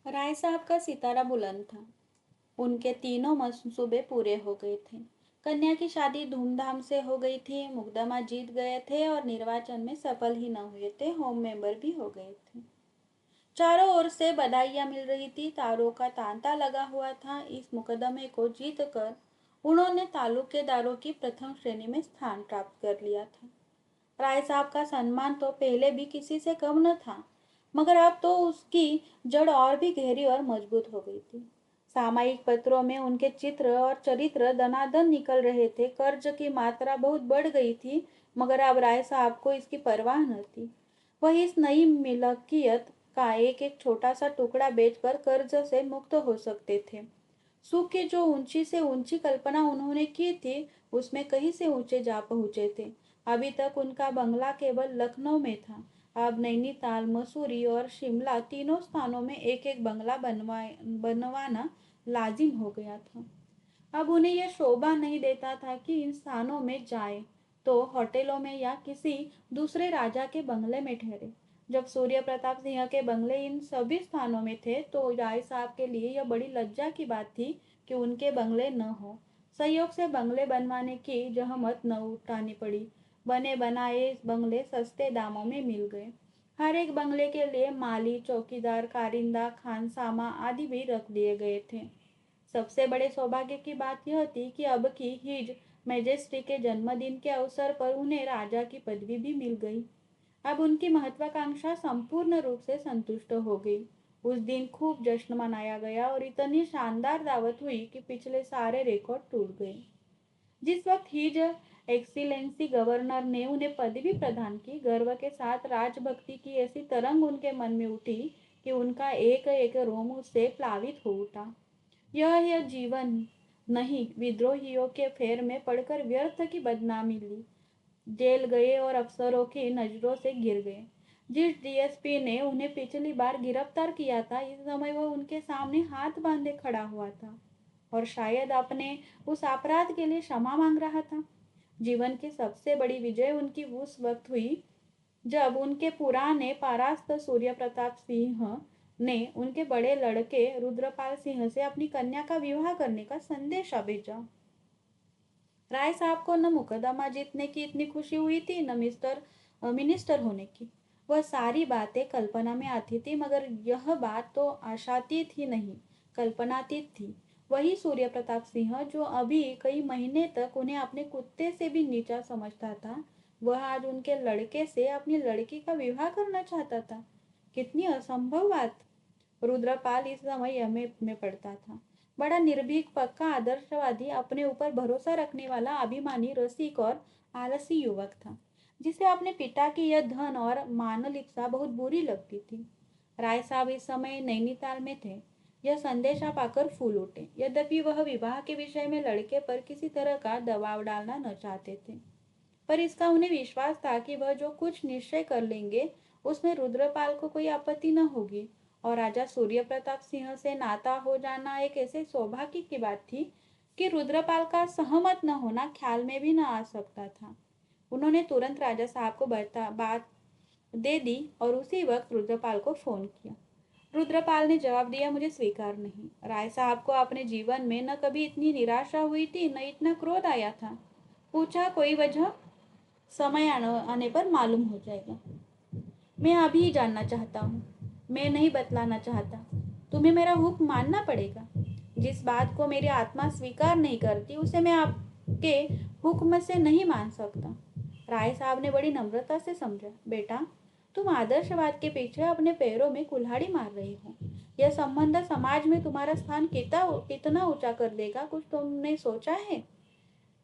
राय साहब का सितारा बुलंद था। उनके तीनों मंसूबे पूरे हो गए थे। कन्या की शादी धूमधाम से हो गई थी, मुकदमा जीत गए थे और निर्वाचन में सफल ही न हुए थे, होम मेंबर भी हो गए थे। चारों ओर से बधाइयां मिल रही थी, तारों का तांता लगा हुआ था। इस मुकदमे को जीत कर उन्होंने तालुकेदारों की प्रथम श्रेणी में स्थान प्राप्त कर लिया था। राय साहब का सम्मान तो पहले भी किसी से कम न था, मगर अब तो उसकी जड़ और भी गहरी और मजबूत हो गई थी। सामायिक पत्रों में उनके चित्र और चरित्र दनादन निकल रहे थे। कर्ज की मात्रा बहुत बढ़ गई थी, मगर अब राय साहब को इसकी परवाह न थी। वह इस नई मिलकियत का एक एक छोटा सा टुकड़ा बेचकर कर्ज से मुक्त हो सकते थे। सुख की जो ऊंची से ऊंची कल्पना उन्होंने की थी, उसमें कहीं से ऊंचे जा पहुंचे थे। अभी तक उनका बंगला केवल लखनऊ में था, अब नैनीताल, मसूरी और शिमला तीनों स्थानों में एक एक बंगला बनवाना लाजिम हो गया था। अब उन्हें यह शोभा नहीं देता था कि इन स्थानों में जाए तो होटलों में या किसी दूसरे राजा के बंगले में ठहरे। जब सूर्य प्रताप सिंह के बंगले इन सभी स्थानों में थे, तो राय साहब के लिए यह बड़ी लज्जा की बात थी कि उनके बंगले न हो। संयोग से बंगले बनवाने की जहमत न उठानी पड़ी। बने बनाए बंगले सस्ते दामों में मिल गए। हर एक बंगले के लिए माली, चौकीदार, कारिंदा, खानसामा आदि भी रख दिए गए थे। सबसे बड़े सौभाग्य की बात यह थी कि अब की हिज मैजेस्टी के जन्मदिन के अवसर पर उन्हें राजा की पदवी भी मिल गई। अब उनकी महत्वाकांक्षा संपूर्ण रूप से संतुष्ट हो गई। उस दिन खूब जश्न मनाया गया और इतनी शानदार दावत हुई कि पिछले सारे रिकॉर्ड टूट गए। जिस वक्त हिज एक्सीलेंसी गवर्नर ने उन्हें पदवी प्रदान की, गर्व के साथ राजभक्ति की ऐसी तरंग उनके मन में उठी कि उनका एक एक रोम उससे प्लावित हो उठा। यह जीवन नहीं, विद्रोहियों के फेर में पड़कर व्यर्थ की बदनामी ली, जेल गए और अफसरों की नजरों से गिर गए। जिस डीएसपी ने उन्हें पिछली बार गिरफ्तार किया था, इस समय वह उनके सामने हाथ बांधे खड़ा हुआ था और शायद अपने उस अपराध के लिए क्षमा मांग रहा था। जीवन की सबसे बड़ी विजय उनकी उस वक्त हुई जब उनके पुराने परास्त सूर्य प्रताप सिंह ने उनके बड़े लड़के रुद्रपाल सिंह से अपनी कन्या का विवाह करने का संदेशा भेजा। राय साहब को न मुकदमा जीतने की इतनी खुशी हुई थी, न मिनिस्टर होने की। वह सारी बातें कल्पना में आती थी, मगर यह बात तो आशातीत ही नहीं, कल्पनातीत थी। वही सूर्य प्रताप सिंह जो अभी कई महीने तक उन्हें अपने कुत्ते से भी नीचा समझता था, वह आज उनके लड़के से अपनी लड़की का विवाह करना चाहता था। कितनी असंभव बात। रुद्रपाल इस समय एमए में पढ़ता था। बड़ा निर्भीक, पक्का आदर्शवादी, अपने ऊपर भरोसा रखने वाला, अभिमानी, रसिक और आलसी युवक था, जिसे अपने पिता की यह धन और मानलिप्सा बहुत बुरी लगती थी। राय साहब इस समय नैनीताल में थे। यह संदेशा पाकर फूल उठे। यद्यपि वह विवाह के विषय में लड़के पर किसी तरह का दबाव डालना न चाहते थे, पर इसका उन्हें विश्वास था कि वह जो कुछ निश्चय कर लेंगे, उसमें रुद्रपाल को कोई आपत्ति न होगी। और राजा सूर्य प्रताप सिंह से नाता हो जाना एक ऐसे सौभाग्य की बात थी कि रुद्रपाल का सहमत न होना ख्याल में भी न आ सकता था। उन्होंने तुरंत राजा साहब को बात दे दी और उसी वक्त रुद्रपाल को फोन किया। रुद्रपाल ने जवाब दिया, मुझे स्वीकार नहीं। राय साहब को अपने जीवन में न कभी इतनी निराशा हुई थी, न इतना क्रोध आया था। पूछा, कोई वजह? समय आने पर मालूम हो जाएगा। मैं अभी ही जानना चाहता हूँ। मैं नहीं बतलाना चाहता। तुम्हें मेरा हुक्म मानना पड़ेगा। जिस बात को मेरी आत्मा स्वीकार नहीं करती, उसे मैं आपके हुक्म से नहीं मान सकता। राय साहब ने बड़ी नम्रता से समझा, बेटा, तुम आदर्शवाद के पीछे अपने पैरों में कुल्हाड़ी मार रही हो। यह संबंध समाज में तुम्हारा स्थान कितना ऊंचा कर देगा, कुछ तुमने सोचा है?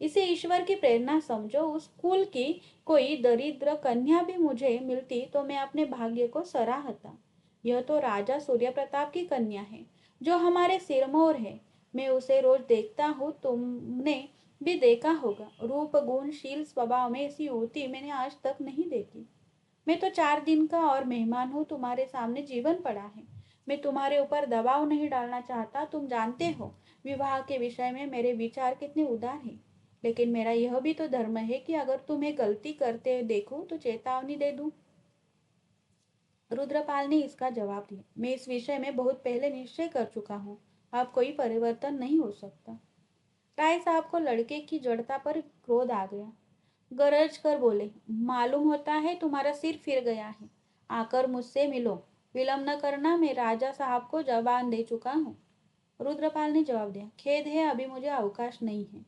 इसे ईश्वर की प्रेरणा समझो। उस कुल की कोई दरिद्र कन्या भी मुझे मिलती तो मैं अपने भाग्य को सराहता। यह तो राजा सूर्य प्रताप की कन्या है, जो हमारे सिरमौर है। मैं उसे रोज देखता हूँ, तुमने भी देखा होगा। रूप गुणशील स्वभाव में ऐसी युवती मैंने आज तक नहीं देखी। मैं तो 4 दिन का और मेहमान हूँ, तुम्हारे सामने जीवन पड़ा है। मैं तुम्हारे ऊपर दबाव नहीं डालना चाहता। तुम जानते हो विवाह के विषय में मेरे विचार कितने उदार हैं, लेकिन मेरा यह भी तो धर्म है कि अगर तुम्हें गलती करते देखूं तो चेतावनी दे दूं। रुद्रपाल ने इसका जवाब दिया, मैं इस विषय में बहुत पहले निश्चय कर चुका हूँ। अब कोई परिवर्तन नहीं हो सकता। राय साहब को लड़के की जड़ता पर क्रोध आ गया। गरज कर बोले, मालूम होता है तुम्हारा सिर फिर गया है। आकर मुझसे मिलो। विलम्ब न करना, मैं राजा साहब को जबान दे चुका हूँ। रुद्रपाल ने जवाब दिया, खेद है, अभी मुझे अवकाश नहीं है।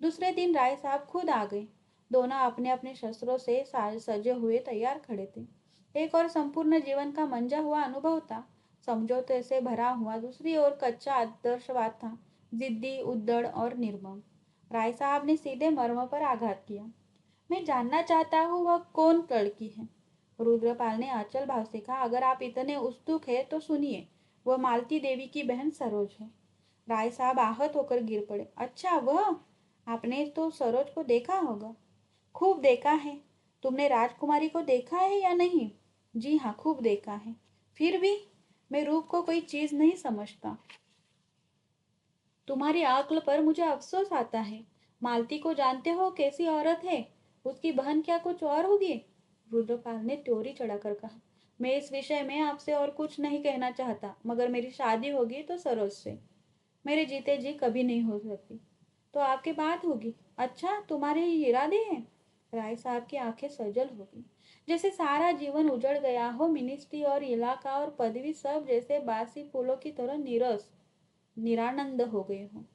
दूसरे दिन राय साहब खुद आ गए। दोनों अपने अपने शस्त्रों से सजे हुए तैयार खड़े थे। एक और संपूर्ण जीवन का मंजा हुआ अनुभव था, समझौते से भरा हुआ। दूसरी ओर कच्चा आदर्शवाद था, जिद्दी, उद्दड़ और निर्मम। राय साहब ने सीधे मर्म पर आघात किया। मैं जानना चाहता हूँ वह कौन लड़की है। रुद्रपाल ने अचल भाव से कहा, अगर आप इतने उत्सुक है तो सुनिए, वह मालती देवी की बहन सरोज है। राय साहब आहत होकर गिर पड़े। अच्छा, वह? आपने तो सरोज को देखा होगा। खूब देखा है। तुमने राजकुमारी को देखा है या नहीं? जी हाँ, खूब देखा है। फिर भी मैं रूप को कोई चीज नहीं समझता। तुम्हारी अक्ल पर मुझे अफसोस आता है। मालती को जानते हो, कैसी औरत है? उसकी बहन क्या कुछ और होगी? रुद्रपाल ने त्योरी चढ़ाकर कहा, मैं इस विषय में आपसे और कुछ नहीं कहना चाहता, मगर मेरी शादी होगी तो सरोज से। मेरे जीते जी कभी नहीं हो सकती। तो आपकी बात होगी? अच्छा, तुम्हारे ये इरादे हैं? राय साहब की आंखें सजल हो गई, जैसे सारा जीवन उजड़ गया हो। मिनिस्ट्री और इलाका और पदवी सब जैसे बासी फूलों की तरह नीरस निरानंद हो गए हो।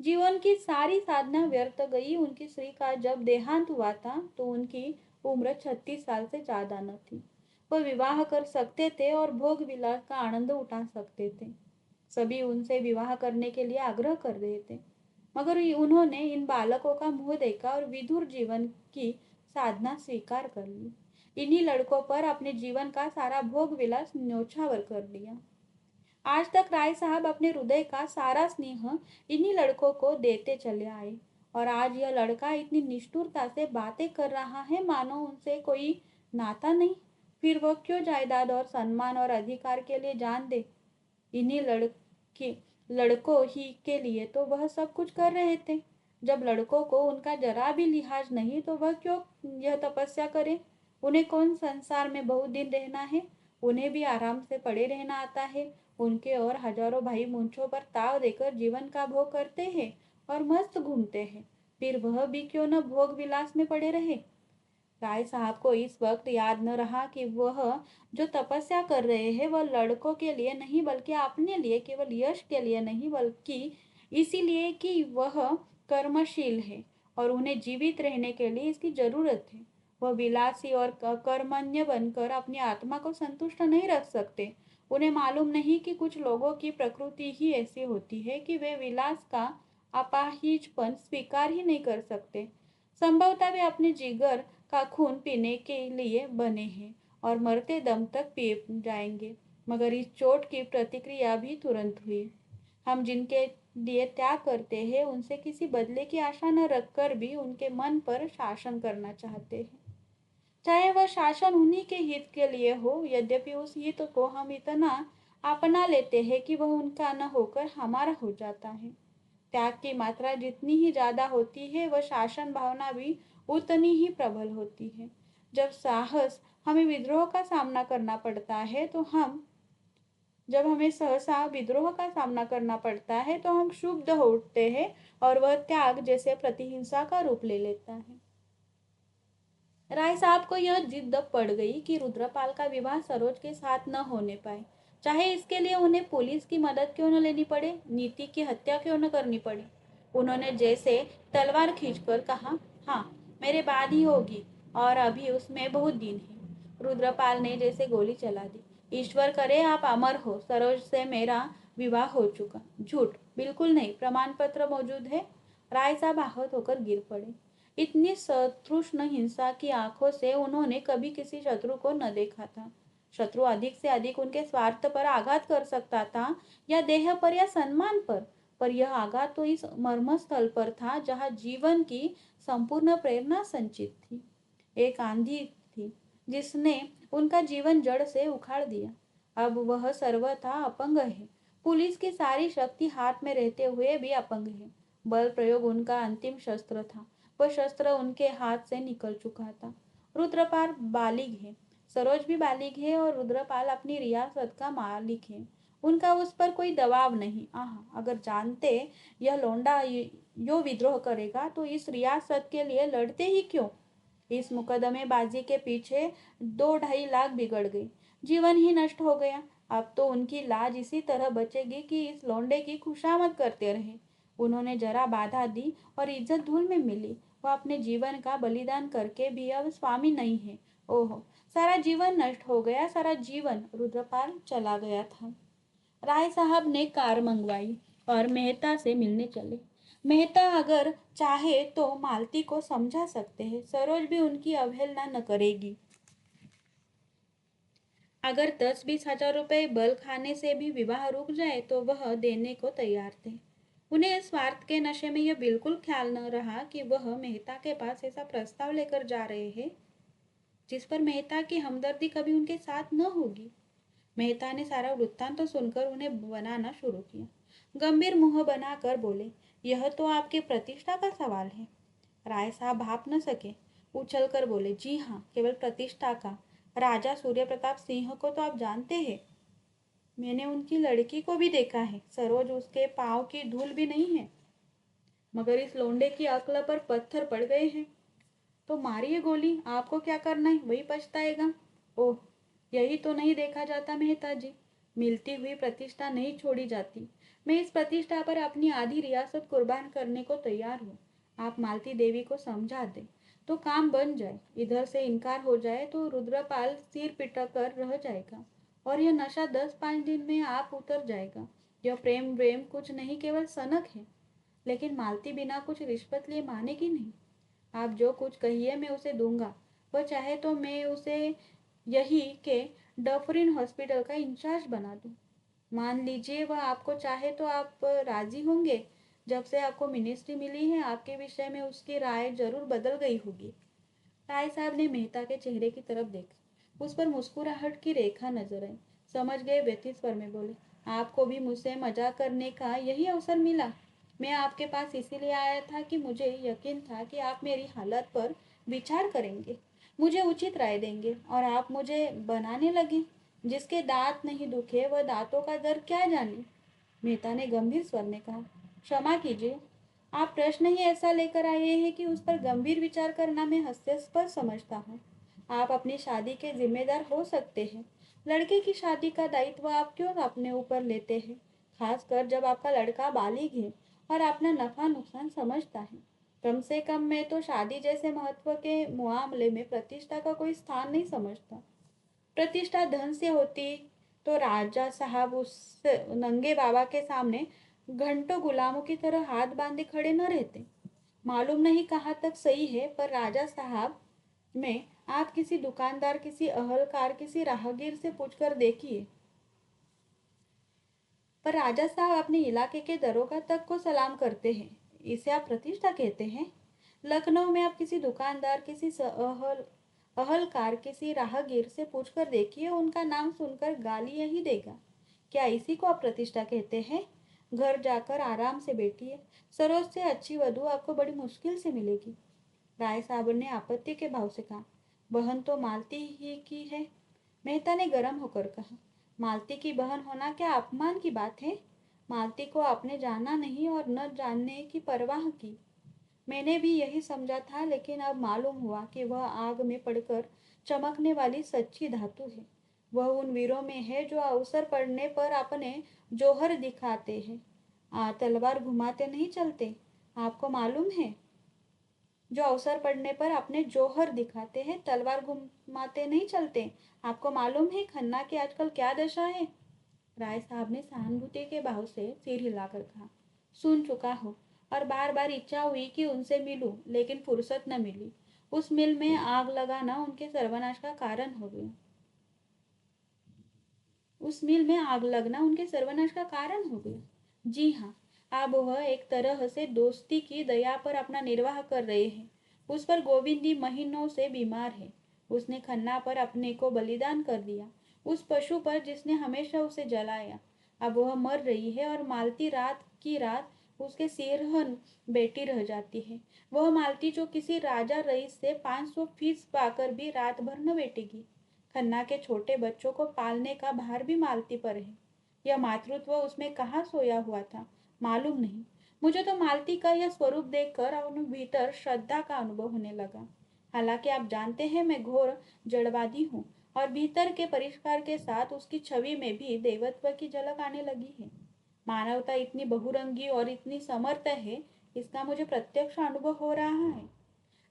जीवन की सारी साधना व्यर्थ गई। उनकी स्त्री का जब देहांत हुआ था तो उनकी उम्र 36 साल से ज्यादा न थी। वह विवाह कर सकते थे और भोग विलास का आनंद उठा सकते थे। सभी उनसे विवाह करने के लिए आग्रह कर रहे थे, मगर उन्होंने इन बालकों का मुंह देखा और विधुर जीवन की साधना स्वीकार कर ली। इन्हीं लड़कों पर अपने जीवन का सारा भोग विलास न्योछावर कर दिया। आज तक राय साहब अपने हृदय का सारा स्नेह इन्हीं लड़कों को देते चले आए, और आज यह लड़का इतनी निष्ठुरता से बातें कर रहा है मानो उनसे कोई नाता नहीं। फिर वह क्यों जायदाद और सम्मान और अधिकार के लिए जान दे? इन्हीं लड़के लड़कों ही के लिए तो वह सब कुछ कर रहे थे। जब लड़कों को उनका जरा भी लिहाज नहीं तो वह क्यों यह तपस्या करे? उन्हें कौन संसार में बहुत दिन रहना है? उन्हें भी आराम से पड़े रहना आता है। उनके और हजारों भाई मूंछों पर ताव देकर जीवन का भोग करते हैं और मस्त घूमते हैं। फिर वह भी क्यों न भोग विलास में पड़े रहे? राय साहब को इस वक्त याद न रहा कि वह जो तपस्या कर रहे हैं वह लड़कों के लिए नहीं बल्कि अपने लिए, केवल यश के लिए नहीं बल्कि इसीलिए कि वह कर्मशील है और उन्हें जीवित रहने के लिए इसकी जरूरत है। वह विलासी और कर्मण्य बनकर अपनी आत्मा को संतुष्ट नहीं रख सकते। उन्हें मालूम नहीं कि कुछ लोगों की प्रकृति ही ऐसी होती है कि वे विलास का अपाहिजपन स्वीकार ही नहीं कर सकते। संभवतः वे अपने जिगर का खून पीने के लिए बने हैं और मरते दम तक पी जाएंगे। मगर इस चोट की प्रतिक्रिया भी तुरंत हुई। हम जिनके लिए त्याग करते हैं उनसे किसी बदले की आशा न रखकर भी उनके मन पर शासन करना चाहते हैं, चाहे वह शासन उन्हीं के हित के लिए हो। यद्यपि उस हित को हम इतना अपना लेते हैं कि वह उनका न होकर हमारा हो जाता है। त्याग की मात्रा जितनी ही ज्यादा होती है वह शासन भावना भी उतनी ही प्रबल होती है। जब साहस हमें विद्रोह का सामना करना पड़ता है तो हम जब हमें सहसा विद्रोह का सामना करना पड़ता है तो हम क्षुब्ध हो उठते हैं और वह त्याग जैसे प्रतिहिंसा का रूप ले लेता है। राय साहब को यह जिद पड़ गई कि रुद्रपाल का विवाह सरोज के साथ न होने पाए, चाहे इसके लिए उन्हें पुलिस की मदद क्यों न लेनी पड़े, नीति की हत्या क्यों न करनी पड़े। उन्होंने जैसे तलवार खींचकर कहा, हाँ, मेरे बाद ही होगी और अभी उसमें बहुत दिन है। रुद्रपाल ने जैसे गोली चला दी। ईश्वर करे आप अमर हो, सरोज से मेरा विवाह हो चुका। झूठ, बिल्कुल नहीं, प्रमाण पत्र मौजूद है। राय साहब आहत होकर गिर पड़े। इतनी सतृष्ण हिंसा की आंखों से उन्होंने कभी किसी शत्रु को न देखा था। शत्रु अधिक से अधिक उनके स्वार्थ पर आघात कर सकता था, या देह पर या सम्मान पर यह आघात तो इस मर्मस्थल पर था जहाँ जीवन की संपूर्ण प्रेरणा संचित थी। एक आंधी थी जिसने उनका जीवन जड़ से उखाड़ दिया। अब वह सर्वथा अपंग है। पुलिस की सारी शक्ति हाथ में रहते हुए भी अपंग है। बल प्रयोग उनका अंतिम शस्त्र था। वह शस्त्र उनके हाथ से निकल चुका था। रुद्रपाल बालिग है, सरोज भी बालिग है और रुद्रपाल अपनी रियासत का मालिक है। उनका उस पर कोई दबाव नहीं। आह, अगर जानते यह लौंडा यो विद्रोह करेगा तो इस रियासत के लिए लड़ते ही क्यों। इस मुकदमेबाजी के पीछे 2-2.5 लाख बिगड़ गई, जीवन ही नष्ट हो गया। अब तो उनकी लाज इसी तरह बचेगी कि इस लौंडे की खुशामद करते रहे। उन्होंने जरा बाधा दी और इज्जत धूल में मिली। वह अपने जीवन का बलिदान करके भी अब स्वामी नहीं है। ओहो, सारा जीवन नष्ट हो गया, सारा जीवन। रुद्रपाल चला गया था। राय साहब ने कार मंगवाई और मेहता से मिलने चले। मेहता अगर चाहे तो मालती को समझा सकते हैं। सरोज भी उनकी अवहेलना न करेगी। अगर 10-20 हजार रुपए बल खाने से भी विवाह रुक जाए तो वह देने को तैयार थे। उन्हें स्वार्थ के नशे में यह बिल्कुल ख्याल न रहा कि वह मेहता के पास ऐसा प्रस्ताव लेकर जा रहे हैं जिस पर मेहता की हमदर्दी कभी उनके साथ न होगी। मेहता ने सारा वृत्तांत तो सुनकर उन्हें बनाना शुरू किया। गंभीर मुंह बनाकर बोले, यह तो आपकी प्रतिष्ठा का सवाल है। राय साहब भाप न सके, उछल कर बोले, जी हाँ, केवल प्रतिष्ठा का। राजा सूर्य प्रताप सिंह को तो आप जानते हैं। मैंने उनकी लड़की को भी देखा है। सरोज उसके पाँव की धूल भी नहीं है। मगर इस लोंडे की अक्ल पर पत्थर पड़ गए हैं। तो मारिए गोली, आपको क्या करना है, वही पछताएगा। ओह, यही तो नहीं देखा जाता मेहता जी। मिलती हुई प्रतिष्ठा नहीं छोड़ी जाती। मैं इस प्रतिष्ठा पर अपनी आधी रियासत कुर्बान करने को तैयार हूँ। आप मालती देवी को समझा दें तो काम बन जाए। इधर से इनकार हो जाए तो रुद्रपाल सिर पिटक कर रह जाएगा और यह नशा 10-5 दिन में आप उतर जाएगा। यह प्रेम व्रेम कुछ नहीं, केवल सनक है। लेकिन मालती बिना कुछ रिश्वत लिए मानेगी नहीं। आप जो कुछ कहिए मैं उसे दूंगा। वह चाहे तो मैं उसे यही के डफरिन हॉस्पिटल का इंचार्ज बना दूं। मान लीजिए वह आपको चाहे तो आप राजी होंगे। जब से आपको मिनिस्ट्री मिली है आपके विषय में उसकी राय जरूर बदल गई होगी। राय साहब ने मेहता के चेहरे की तरफ देखा। उस पर मुस्कुराहट की रेखा नजर आई। समझ गए, व्यथित स्वर में बोले, आपको भी मुझसे मजाक करने का यही अवसर मिला। मैं आपके पास इसीलिए आया था कि मुझे यकीन था कि आप मेरी हालत पर विचार करेंगे, मुझे उचित राय देंगे और आप मुझे बनाने लगे। जिसके दांत नहीं दुखे वह दांतों का दर्द क्या जाने। मेहता ने गंभीर स्वर में कहा, क्षमा कीजिए, आप प्रश्न ही ऐसा लेकर आए हैं कि उस पर गंभीर विचार करना मैं हास्यास्पद समझता हूँ। आप अपनी शादी के जिम्मेदार हो सकते हैं। लड़के की शादी का दायित्व आप क्यों अपने ऊपर लेते हैं, खासकर जब आपका लड़का बालिग है और अपना नफा नुकसान समझता है। कम से कम मैं तो शादी जैसे महत्व के मामले में प्रतिष्ठा का कोई स्थान नहीं समझता। प्रतिष्ठा धन से होती तो राजा साहब उस नंगे बाबा के सामने घंटों गुलामों की तरह हाथ बांधे खड़े न रहते। मालूम नहीं कहाँ तक सही है, पर राजा साहब में आप किसी दुकानदार, किसी अहलकार, किसी राहगीर से पूछकर देखिए। पर राजा साहब अपने इलाके के दरोगा तक को सलाम करते हैं। इसे आप प्रतिष्ठा कहते हैं। लखनऊ में आप किसी दुकानदार, किसी अहलकार, किसी राहगीर से पूछकर देखिए, उनका नाम सुनकर गाली यही देगा। क्या इसी को आप प्रतिष्ठा कहते हैं। घर जाकर आराम से बैठिए। सरोज से अच्छी वधू आपको बड़ी मुश्किल से मिलेगी। राय साहब ने आपत्ति के भाव से कहा, बहन तो मालती ही की है। मेहता ने गर्म होकर कहा, मालती की बहन होना क्या अपमान की बात है। मालती को आपने जाना नहीं और न जानने की परवाह की। मैंने भी यही समझा था, लेकिन अब मालूम हुआ कि वह आग में पड़कर चमकने वाली सच्ची धातु है। वह उन वीरों में है जो अवसर पड़ने पर अपने जौहर दिखाते हैं, तलवार घुमाते नहीं चलते। आपको मालूम है, जो अवसर पड़ने पर अपने जौहर दिखाते हैं, तलवार घुमाते नहीं चलते। आपको मालूम है खन्ना की आजकल क्या दशा है। राय साहब ने सहानुभूति के भाव से सिर हिलाकर कहा, सुन चुका हो और बार बार इच्छा हुई कि उनसे मिलूं, लेकिन फुर्सत न मिली। उस मिल में आग लगाना उनके सर्वनाश का कारण हो गया। उस मिल में आग लगना उनके सर्वनाश का कारण हो गया। जी हाँ, अब वह एक तरह से दोस्ती की दया पर अपना निर्वाह कर रहे हैं। उस पर गोविंदी महीनों से बीमार है। उसने खन्ना पर अपने को बलिदान कर दिया, उस पशु पर जिसने हमेशा उसे जलाया। अब वह मर रही है और मालती रात की रात उसके सिरहन बेटी रह जाती है। वह मालती जो किसी राजा रईस से 500 फीस पाकर भी रात भर न बैठेगी। खन्ना के छोटे बच्चों को पालने का भार भी मालती पर है। यह मातृत्व उसमें कहाँ सोया हुआ था, मालूम नहीं। मुझे तो मालती का यह स्वरूप देखकर उन भीतर श्रद्धा का अनुभव होने लगा। हालांकि आप जानते हैं मैं घोर जड़वादी हूँ और भीतर के परिष्कार के साथ उसकी छवि में भी देवत्व की झलक आने लगी है। मानवता इतनी बहुरंगी और इतनी समर्थ है, इसका मुझे प्रत्यक्ष अनुभव हो रहा है।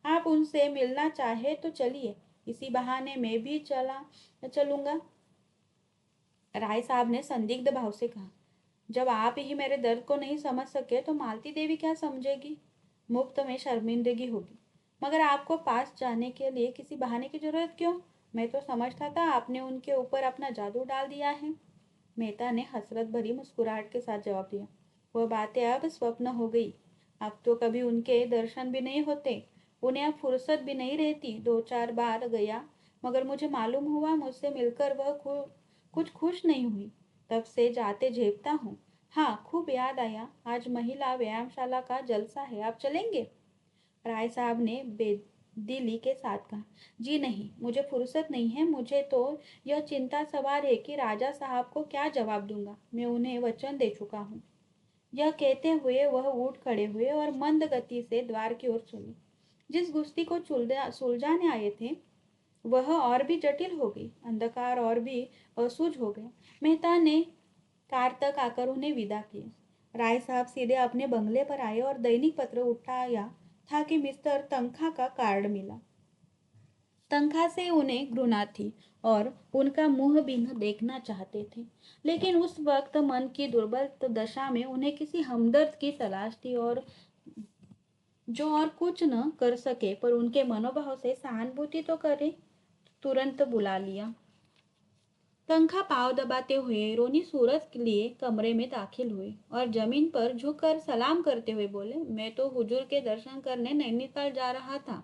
आप उनसे मिलना चाहे तो चलिए, इसी बहाने मैं भी चलूंगा। राय साहब ने संदिग्ध भाव से कहा। जब आप ही मेरे दर्द को नहीं समझ सके तो मालती देवी क्या समझेगी? मुफ्त में शर्मिंदगी होगी। मगर आपको पास जाने के लिए किसी बहाने की जरूरत क्यों? मैं तो समझता था आपने उनके ऊपर अपना जादू डाल दिया है। मेहता ने हसरत भरी मुस्कुराहट के साथ जवाब दिया। वह बातें अब स्वप्न हो गई। अब तो कभी उनके दर्शन भी नहीं होते। उन्हें अब फुर्सत भी नहीं रहती। 2-4 बार गया, मगर मुझे मालूम हुआ मुझसे मिलकर वह कुछ खुश नहीं हुई। तब से जाते झेपता हूँ। हाँ, खूब याद आया, आज महिला व्यायामशाला का जलसा है, आप चलेंगे? राय साहब ने बेदिली के साथ कहा। जी नहीं, मुझे फुर्सत नहीं है। मुझे तो यह चिंता सवार है कि राजा साहब को क्या जवाब दूंगा। मैं उन्हें वचन दे चुका हूँ। यह कहते हुए वह उठ खड़े हुए और मंद गति से द्वार की ओर चले। जिस गुस्ती को सुलझाने आए थे वह और भी जटिल हो गई। अंधकार और भी असुझ हो गया। मेहता ने कार तक आकर उन्हें विदा किया। राय साहब सीधे अपने बंगले पर आए और दैनिक पत्र उठाया था कि मिस्टर तनखा का कार्ड मिला। तनखा से उन्हें घृणा थी और उनका मुंह भी न देखना चाहते थे, लेकिन उस वक्त मन की दुर्बल दशा में उन्हें किसी हमदर्द की तलाश थी और जो और कुछ न कर सके पर उनके मनोभाव से सहानुभूति तो करे। तुरंत बुला लिया। तनखा पाँव दबाते हुए रोनी सूरत के लिए कमरे में दाखिल हुए और जमीन पर झुककर सलाम करते हुए बोले, मैं तो हुजूर के दर्शन करने नैनीताल जा रहा था।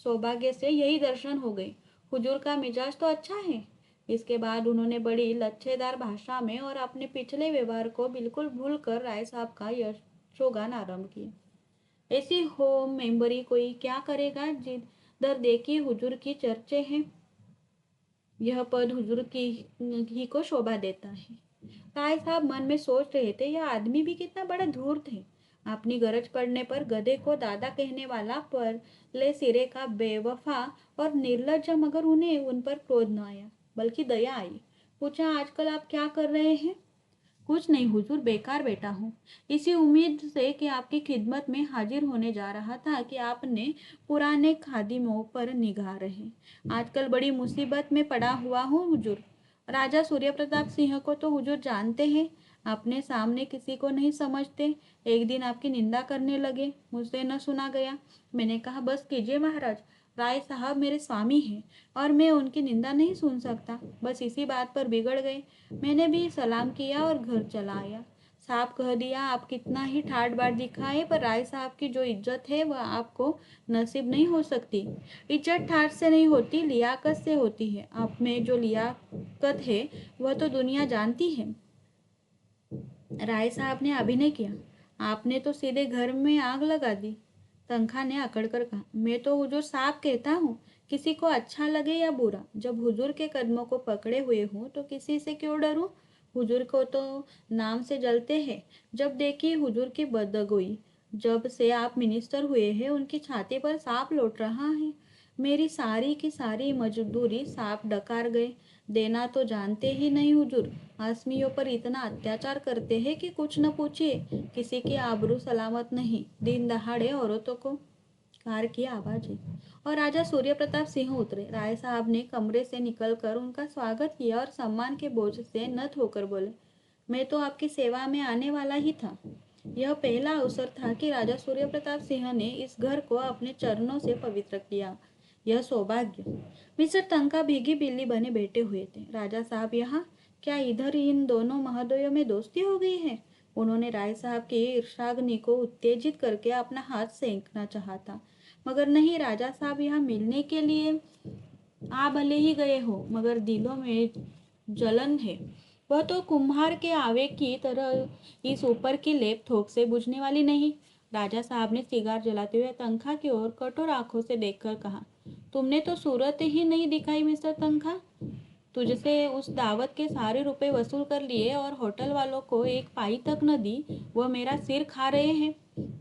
सौभाग्य से यही दर्शन हो गए। हुजूर का मिजाज तो अच्छा है। इसके बाद उन्होंने बड़ी लच्छेदार भाषा में और अपने पिछले व्यवहार को बिल्कुल भूल कर राय साहब का यशोगान आरंभ किया। ऐसी होम मेंबरी कोई क्या करेगा जिधर देखिए हुजूर की चर्चे हैं। यह पद हुजूर की ही को शोभा देता है। राय साहब मन में सोच रहे थे, यह आदमी भी कितना बड़ा धूर्त है। अपनी गरज पड़ने पर गधे को दादा कहने वाला पर ले सिरे का बेवफा और निर्लज्ज, मगर उन्हें उन पर क्रोध न आया बल्कि दया आई। पूछा, आजकल आप क्या कर रहे हैं? कुछ नहीं हुजूर, बेकार बैठा हूँ। इसी उम्मीद से कि आपकी खिदमत में हाजिर होने जा रहा था कि आपने पुराने खादिमों पर निगाह रहे। आजकल बड़ी मुसीबत में पड़ा हुआ हूँ हुजूर। राजा सूर्य प्रताप सिंह को तो हुजूर जानते हैं, अपने सामने किसी को नहीं समझते। एक दिन आपकी निंदा करने लगे, मुझसे न सुना गया। मैंने कहा, बस कीजिए महाराज, राय साहब मेरे स्वामी हैं और मैं उनकी निंदा नहीं सुन सकता। बस इसी बात पर बिगड़ गए। मैंने भी सलाम किया और घर चला आया। साहब कह दिया, आप कितना ही ठाट बाट दिखाए पर राय साहब की जो इज्जत है वह आपको नसीब नहीं हो सकती। इज्जत ठाट से नहीं होती, लियाकत से होती है। आप में जो लियाकत है वह तो दुनिया जानती है। राय साहब ने अभिनय किया। आपने तो सीधे घर में आग लगा दी। तनखा ने अकड़कर कहा, मैं तो हुजूर साहब कहता हूँ, किसी को अच्छा लगे या बुरा, जब हुजूर के कदमों को पकड़े हुए हूँ तो किसी से क्यों डरूं? हुजूर को तो नाम से जलते हैं। जब देखी हुजूर की बदगोई, जब से आप मिनिस्टर हुए हैं उनकी छाती पर सांप लौट रहा है। मेरी सारी की सारी मजदूरी सांप डकार गए। देना तो जानते ही नहीं हुजूर। आसमियों पर इतना अत्याचार करते हैं कि कुछ न पूछिए। किसी की आबरू सलामत नहीं। दिन दहाड़े औरतों को। कार की आवाज है और राजा सूर्य प्रताप सिंह उतरे। राय साहब ने कमरे से निकलकर उनका स्वागत किया और सम्मान के बोझ से नत होकर बोले, मैं तो आपकी सेवा में आने वाला ही था। यह पहला अवसर था कि राजा सूर्य प्रताप सिंह ने इस घर को अपने चरणों से पवित्र किया। यह सौभाग्य। मिस्टर तंका भीगी बिल्ली बने बैठे हुए थे। राजा साहब यहाँ? क्या इधर इन दोनों महोदयों में दोस्ती हो गई है? उन्होंने राय साहब की ईर्ष्याग्नि को उत्तेजित करके अपना हाथ सेंकना चाहा था, मगर नहीं। राजा साहब यहाँ मिलने के लिए आ भले ही गए हो, मगर दिलों में जलन है। वह तो कुम्हार के आवे की तरह इस ऊपर की लेप थोक से बुझने वाली नहीं। राजा साहब ने सिगार जलाते हुए तनखा की ओर कठोर आंखों से देखकर कहा, तुमने तो सूरत ही नहीं दिखाई मिस्टर तनखा। तुझसे उस दावत के सारे रुपए वसूल कर लिए और होटल वालों को एक पाई तक न दी। वह मेरा सिर खा रहे हैं।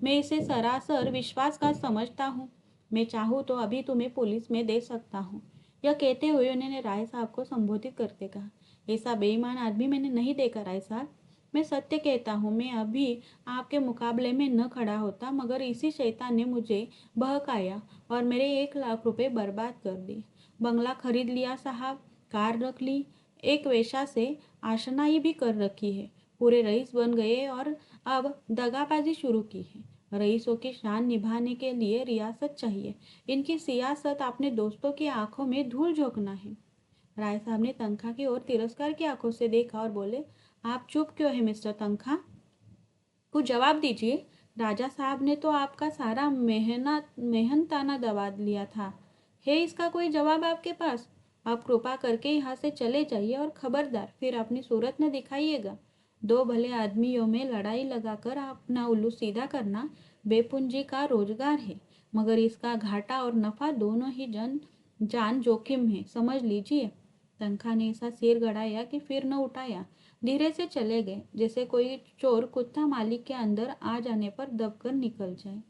मैं इसे सरासर विश्वासघात समझता हूँ। मैं चाहूँ तो अभी तुम्हें पुलिस में दे सकता हूँ। यह कहते हुए उन्होंने राय साहब को संबोधित करते कहा, ऐसा बेईमान आदमी मैंने नहीं देखा राय साहब। मैं सत्य कहता हूँ, मैं अभी आपके मुकाबले में न खड़ा होता, मगर इसी शैतान ने मुझे बहकाया और मेरे 1 लाख रुपए बर्बाद कर दिए। बंगला खरीद लिया साहब, कार रख ली, एक वेश्या से आशनाई भी कर रखी है। पूरे रईस बन गए और अब दगाबाजी शुरू की है। रईसों की शान निभाने के लिए रियासत चाहिए। इनकी सियासत अपने दोस्तों की आंखों में धूल झोंकना है। राय साहब ने तनखा की ओर तिरस्कार की आंखों से देखा और बोले, आप चुप क्यों है मिस्टर तनखा? कुछ जवाब दीजिए। राजा साहब ने तो आपका सारा मेहनताना दबा लिया था। है इसका कोई जवाब आपके पास? आप कृपा करके यहाँ से चले जाइए और खबरदार फिर अपनी सूरत न दिखाइएगा। दो भले आदमियों में लड़ाई लगाकर अपना उल्लू सीधा करना बेपूंजी का रोजगार है, मगर इसका घाटा और नफा दोनों ही जान जोखिम है, समझ लीजिए। तनखा ने ऐसा सिर गड़ाया कि फिर न उठाया। धीरे से चले गए, जैसे कोई चोर कुत्ता मालिक के अंदर आ जाने पर दबकर निकल जाए।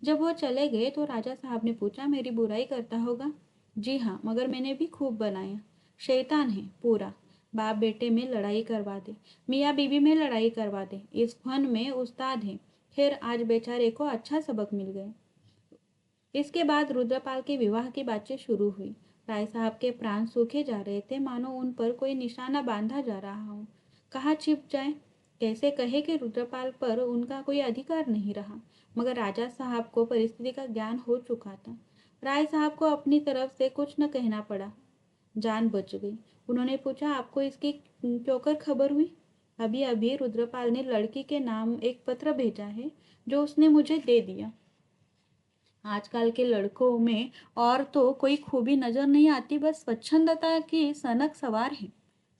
जब वो चले गए तो राजा साहब ने पूछा, मेरी बुराई करता होगा? जी हाँ, मगर मैंने भी खूब बनाया। शैतान है पूरा। बाप बेटे में लड़ाई करवा दे, मियाँ बीवी में लड़ाई करवा दे, इस फन में उस्ताद है। खैर आज बेचारे को अच्छा सबक मिल गया। इसके बाद रुद्रपाल के विवाह की बातचीत शुरू हुई। राय साहब के प्राण सूखे जा रहे थे, मानो उन पर कोई निशाना बांधा जा रहा हो। कहाँ छिप जाए, कैसे कहे कि रुद्रपाल पर उनका कोई अधिकार नहीं रहा। मगर राजा साहब को परिस्थिति का ज्ञान हो चुका था। राय साहब को अपनी तरफ से कुछ न कहना पड़ा। जान बच गई। उन्होंने पूछा, आपको इसकी क्यों कर खबर हुई? अभी अभी रुद्रपाल ने लड़की के नाम एक पत्र भेजा है, जो उसने मुझे दे दिया। आजकल के लड़कों में और तो कोई खूबी नजर नहीं आती, बस स्वच्छंदता की सनक सवार है।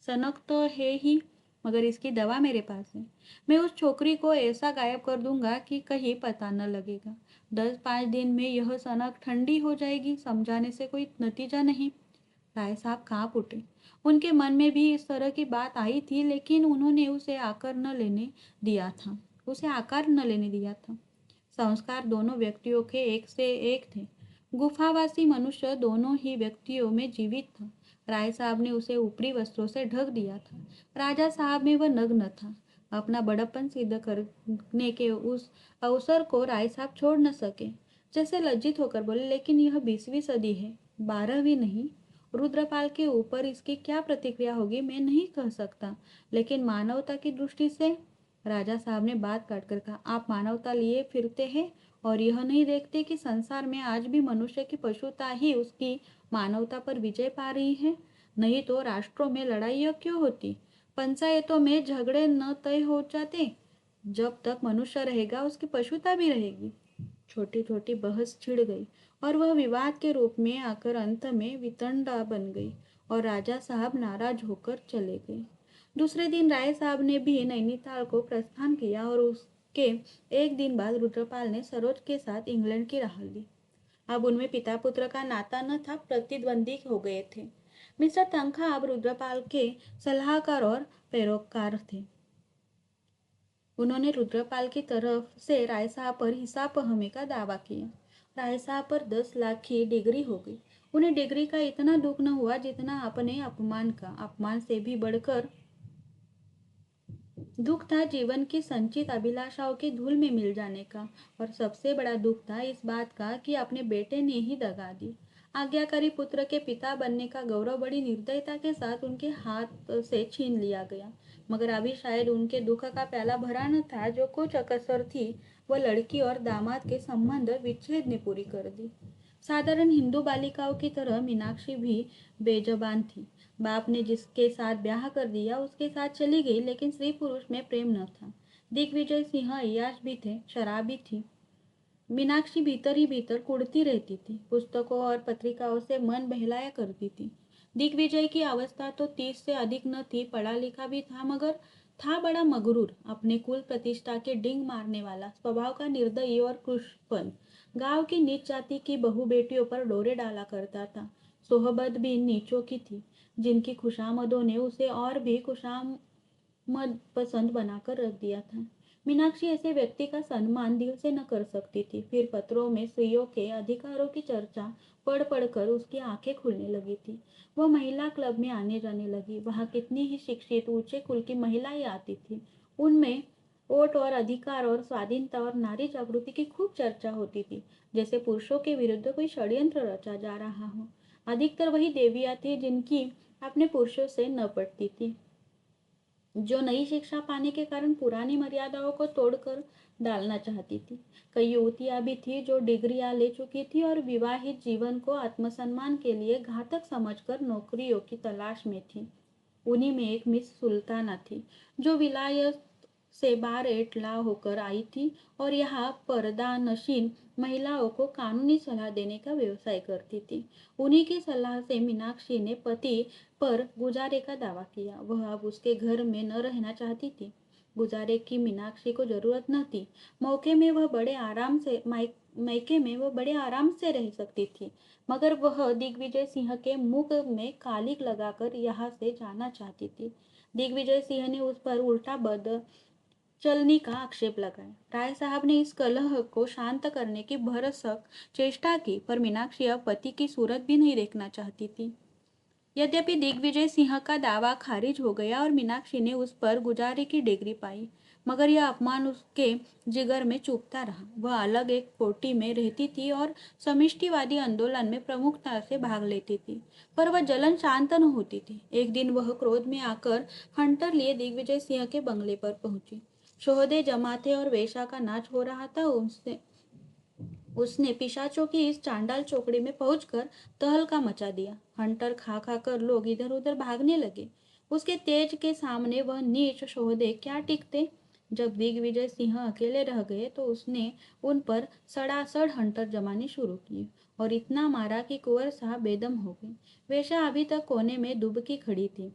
सनक तो है ही, मगर इसकी दवा मेरे पास है। मैं उस छोकरी को ऐसा गायब कर दूंगा कि कहीं पता न लगेगा। 10-5 दिन में यह सनक ठंडी हो जाएगी। समझाने से कोई नतीजा नहीं। राय साहब कांप उठे। उनके मन में भी इस तरह की बात आई थी, लेकिन उन्होंने उसे आकार न लेने दिया था। संस्कार दोनों व्यक्तियों के एक से एक थे। गुफावासी मनुष्य दोनों ही व्यक्तियों में जीवित था। राय साहब ने उसे ऊपरी वस्त्रों से ढक दिया था। राजा साहब में वह नग्न था। अपना बड़प्पन सिद्ध करने के उस अवसर को राय साहब छोड़ न सके। जैसे लज्जित होकर बोले, लेकिन यह 20वीं सदी है, 12वीं नहीं। रुद्रपाल के ऊपर इसकी क्या प्रतिक्रिया होगी मैं नहीं कह सकता, लेकिन मानवता की दृष्टि से। राजा साहब ने बात काट कर कहा, आप मानवता लिए फिरते हैं और यह नहीं देखते कि संसार में आज भी मनुष्य की पशुता ही उसकी मानवता पर विजय पा रही है। नहीं तो राष्ट्रों में लड़ाइयाँ क्यों होती, पंचायतों में झगड़े न तय हो जाते। जब तक मनुष्य रहेगा उसकी पशुता भी रहेगी। छोटी छोटी बहस छिड़ गई और वह विवाद के रूप में आकर अंत में वितंडा बन गई और राजा साहब नाराज होकर चले गए। दूसरे दिन राय साहब ने भी नैनीताल को प्रस्थान किया और उसके एक दिन बाद रुद्रपाल ने सरोज के साथ इंग्लैंड की राह ली। अब उनमें पिता पुत्र का नाता न था, प्रतिद्वंदी हो गए थे। मिस्टर तनखा अब रुद्रपाल के सलाहकार और पैरोकार थे। उन्होंने रुद्रपाल की तरफ से राय साहब पर हिसाब पहमी का दावा किया। राय साहब पर 10 लाख की डिग्री हो गई। उन्हें डिग्री का इतना दुख न हुआ जितना अपने अपमान का। अपमान से भी बढ़कर दुख था जीवन की संचित अभिलाषाओं के धूल में मिल जाने का। और सबसे बड़ा दुख था इस बात का कि अपने बेटे ने ही दगा दी। आज्ञाकारी पुत्र के पिता बनने का गौरव बड़ी निर्दयता के साथ उनके हाथ से छीन लिया गया। मगर अभी शायद उनके दुख का प्याला भरा न था। जो कुछ अकसर थी वह लड़की और दामाद के संबंध विच्छेद ने पूरी कर दी। साधारण हिंदू बालिकाओं की तरह मीनाक्षी भी बेजबान थी। बाप ने जिसके साथ ब्याह कर दिया उसके साथ चली गई, लेकिन स्त्री पुरुष में प्रेम न था। दिग्विजय सिंह अय्याश भी थे, शराबी थी। मीनाक्षी भीतर ही भीतर कुढ़ती रहती थी, पुस्तकों और पत्रिकाओं से मन बहलाया करती थी। दिग्विजय की अवस्था तो 30 से अधिक न थी, पढ़ा लिखा भी था, मगर था बड़ा मगरूर, अपने कुल प्रतिष्ठा के डिंग मारने वाला, स्वभाव का निर्दयी और कृषपन। गांव की नीच जाति की बहु बेटियों पर डोरे डाला करता था। सोहबत भी नीचों की थी। जिनकी खुशामदों ने उसे और भी खुशामद पसंद बनाकर रख दिया था। मीनाक्षी ऐसे व्यक्ति का सम्मान दिल से न कर सकती थी। फिर पत्रों में स्त्रियों के अधिकारों की चर्चा पढ़ पढ़कर उसकी आंखें खुलने लगी थी। वह महिला क्लब में आने जाने लगी। वहां कितनी ही शिक्षित ऊंचे कुल की महिलाएं आती थी। उनमें वोट और अधिकार और स्वाधीनता और नारी जागृति की खूब चर्चा होती थी, जैसे पुरुषों के विरुद्ध कोई षड्यंत्र रचा जा रहा हो। अधिकतर वही देवियां थी जिनकी अपने पुरुषों से न पटती थी, जो नई शिक्षा पाने के कारण पुरानी मर्यादाओं को तोड़कर डालना चाहती थी। कई युवतियां भी थी जो डिग्रियां ले चुकी थी और विवाहित जीवन को आत्मसम्मान के लिए घातक समझकर नौकरियों की तलाश में थी। उन्हीं में एक मिस सुल्ताना थी, जो विलायत से बारएटला होकर आई थी और यहाँ पर्दा नशीन महिलाओं को कानूनी सलाह देने का व्यवसाय करती थी। उन्हीं की सलाह से मीनाक्षी ने पति पर गुजारे का दावा किया। वह अब उसके घर में न रहना चाहती थी। गुजारे की मीनाक्षी को जरूरत न थी। मायके में वह बड़े आराम से रह सकती थी, मगर वह दिग्विजय सिंह के मुख में कालिक लगाकर यहाँ से जाना चाहती थी। दिग्विजय सिंह ने उस पर उल्टा बद चलनी का आक्षेप लगाया। राय साहब ने इस कलह को शांत करने की भरसक चेष्टा की, पर मीनाक्षी अब पति की सूरत भी नहीं देखना चाहती थी। यद्यपि दिग्विजय सिंह का दावा खारिज हो गया और मीनाक्षी ने उस पर गुजारे की डिग्री पाई, मगर यह अपमान उसके जिगर में चुभता रहा। वह अलग एक कोठी में रहती थी और समिष्टिवादी आंदोलन में प्रमुखता से भाग लेती थी, पर वह जलन शांत न होती थी। एक दिन वह क्रोध में आकर हंटर लिए दिग्विजय सिंह के बंगले पर पहुंची। शोहदे जमा थे और वेश्या का नाच हो रहा था। उसने पिशाचों की इस चांडाल चौकड़ी में पहुंचकर तहलका मचा दिया। हंटर खा खा कर लोग इधर उधर भागने लगे। उसके तेज के सामने वह नीच शोहदे क्या टिकते। जब दिग्विजय सिंह अकेले रह गए तो उसने उन पर सड़ासड़ हंटर जमाने शुरू किए और इतना मारा कि कुंवर साहब बेदम हो गए। वेश्या अभी तक कोने में दुबकी खड़ी थी।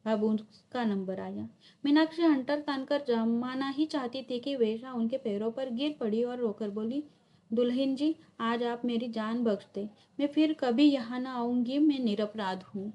अब उसका नंबर आया। मीनाक्षी हंटर तानकर जमाना ही चाहती थी कि वेश्या उनके पैरों पर गिर पड़ी और रोकर बोली, दुल्हन जी, आज आप मेरी जान बख्श दे। मैं फिर कभी यहाँ न आऊंगी। मैं निरपराध हूँ।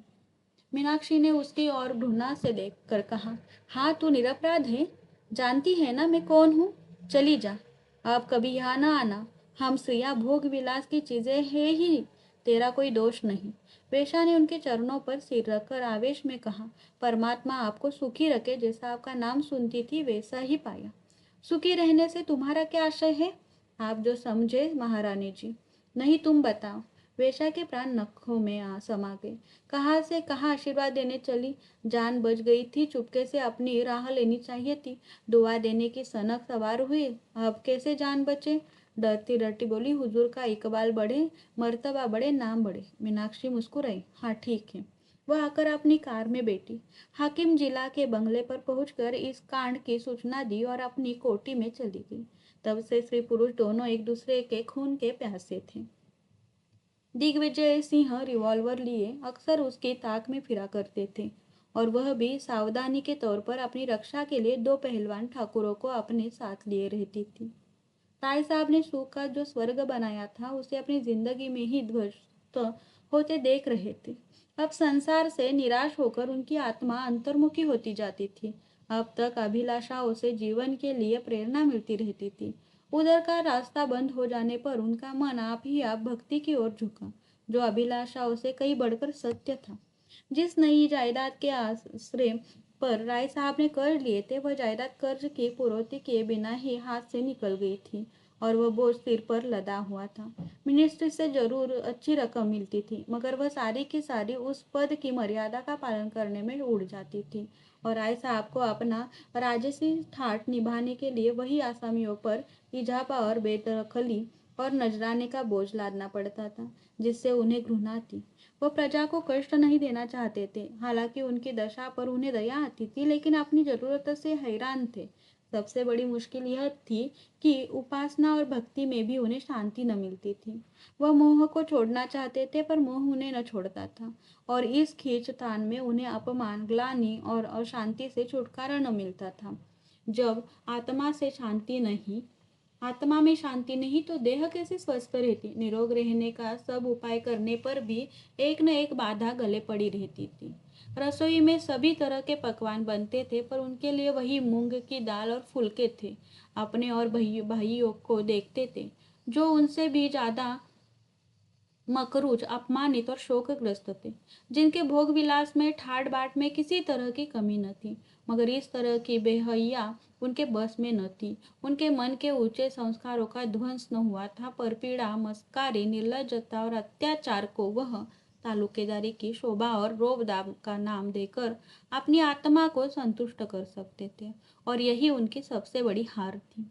मीनाक्षी ने उसकी ओर घृणा से देखकर कहा, हाँ, तू निरपराध है। जानती है ना मैं कौन हूँ। चली जा, अब कभी यहाँ न आना। हम स्त्रियाँ भोग विलास की चीजें हैं ही। तेरा कोई दोष नहीं। वेश्या ने उनके चरणों पर सिर रखकर आवेश में कहा, परमात्मा आपको सुखी रखे। जैसा आपका नाम सुनती थी वैसा ही पाया। सुखी रहने से तुम्हारा क्या आशय है। आप जो समझे महारानी जी। नहीं, तुम बताओ। वेश्या के प्राण नखों में समा गए। कहाँ से कहाँ आशीर्वाद देने चली। जान बच गई थी। चुपके से अपनी राह लेनी चाहिए थी। दुआ देने की सनक सवार हुई। अब कैसे जान बचे। डरती डरती बोली, हुजूर का इकबाल बढ़े, मर्तबा बढ़े, नाम बढ़े। मीनाक्षी मुस्कुराई। हाँ, ठीक है। वह आकर अपनी कार में बैठी। हाकिम जिला के बंगले पर पहुंचकर इस कांड की सूचना दी और अपनी कोठी में चली गई। तब से स्त्री पुरुष दोनों एक दूसरे के खून के प्यासे थे। दिग्विजय सिंह रिवॉल्वर लिए अक्सर उसकी ताक में फिरा करते थे और वह भी सावधानी के तौर पर अपनी रक्षा के लिए दो पहलवान ठाकुरों को अपने साथ लिए रहती थी। राय साहब ने सुख का जो स्वर्ग बनाया था उसे अपनी जिंदगी में ही ध्वस्त होते देख रहे थे। अब संसार से निराश होकर उनकी आत्मा अंतर्मुखी होती जाती थी। अब तक अभिलाषाओं से जीवन के लिए प्रेरणा मिलती रहती थी। उधर का रास्ता बंद हो जाने पर उनका मन आप ही आप भक्ति की ओर झुका, जो अभिलाषाओं से कहीं बढ़कर सत्य था। जिस नई जायदाद के आश्रय पर राय साहब ने कर्ज लिए थे, वह जायदाद कर्ज की पूर्ति किए बिना ही हाथ से निकल गई थी और वह बोझ सिर पर लदा हुआ था। मिनिस्ट्री से जरूर अच्छी रकम मिलती थी, मगर वह सारी की सारी उस पद की मर्यादा का पालन करने में उड़ जाती थी और राय साहब को अपना राजसी ठाट निभाने के लिए वही आसामियों पर इजाफा और बेदखली और नजराने का बोझ लादना पड़ता था, जिससे उन्हें घृणा थी। वह प्रजा को कष्ट नहीं देना चाहते थे। हालांकि उनकी दशा पर उन्हें दया आती थी, लेकिन अपनी जरूरत से हैरान थे। सबसे बड़ी मुश्किल यह थी कि उपासना और भक्ति में भी उन्हें शांति न मिलती थी। वह मोह को छोड़ना चाहते थे, पर मोह उन्हें न छोड़ता था और इस खींचतान में उन्हें अपमान, ग्लानि और अशांति से छुटकारा न मिलता था। जब आत्मा में शांति नहीं तो देह कैसे स्वस्थ रहती। निरोग रहने का सब उपाय करने पर भी एक न एक बाधा गले पड़ी रहती थी। रसोई में सभी तरह के पकवान बनते थे, पर उनके लिए वही मूंग की दाल और फुलके थे। अपने और भाइयों को देखते थे जो उनसे भी ज्यादा मकरूज, अपमानित और शोकग्रस्त थे, जिनके भोग विलास में ठाट बाट में किसी तरह की कमी न थी। मगर इस तरह की बेहया उनके बस में न थी। उनके मन के ऊंचे संस्कारों का ध्वंस न हुआ था, पर पीड़ा, मस्कारी, निर्लज्जता और अत्याचार को वह तालुकेदारी की शोभा और रोबदाब का नाम देकर अपनी आत्मा को संतुष्ट कर सकते थे, और यही उनकी सबसे बड़ी हार थी।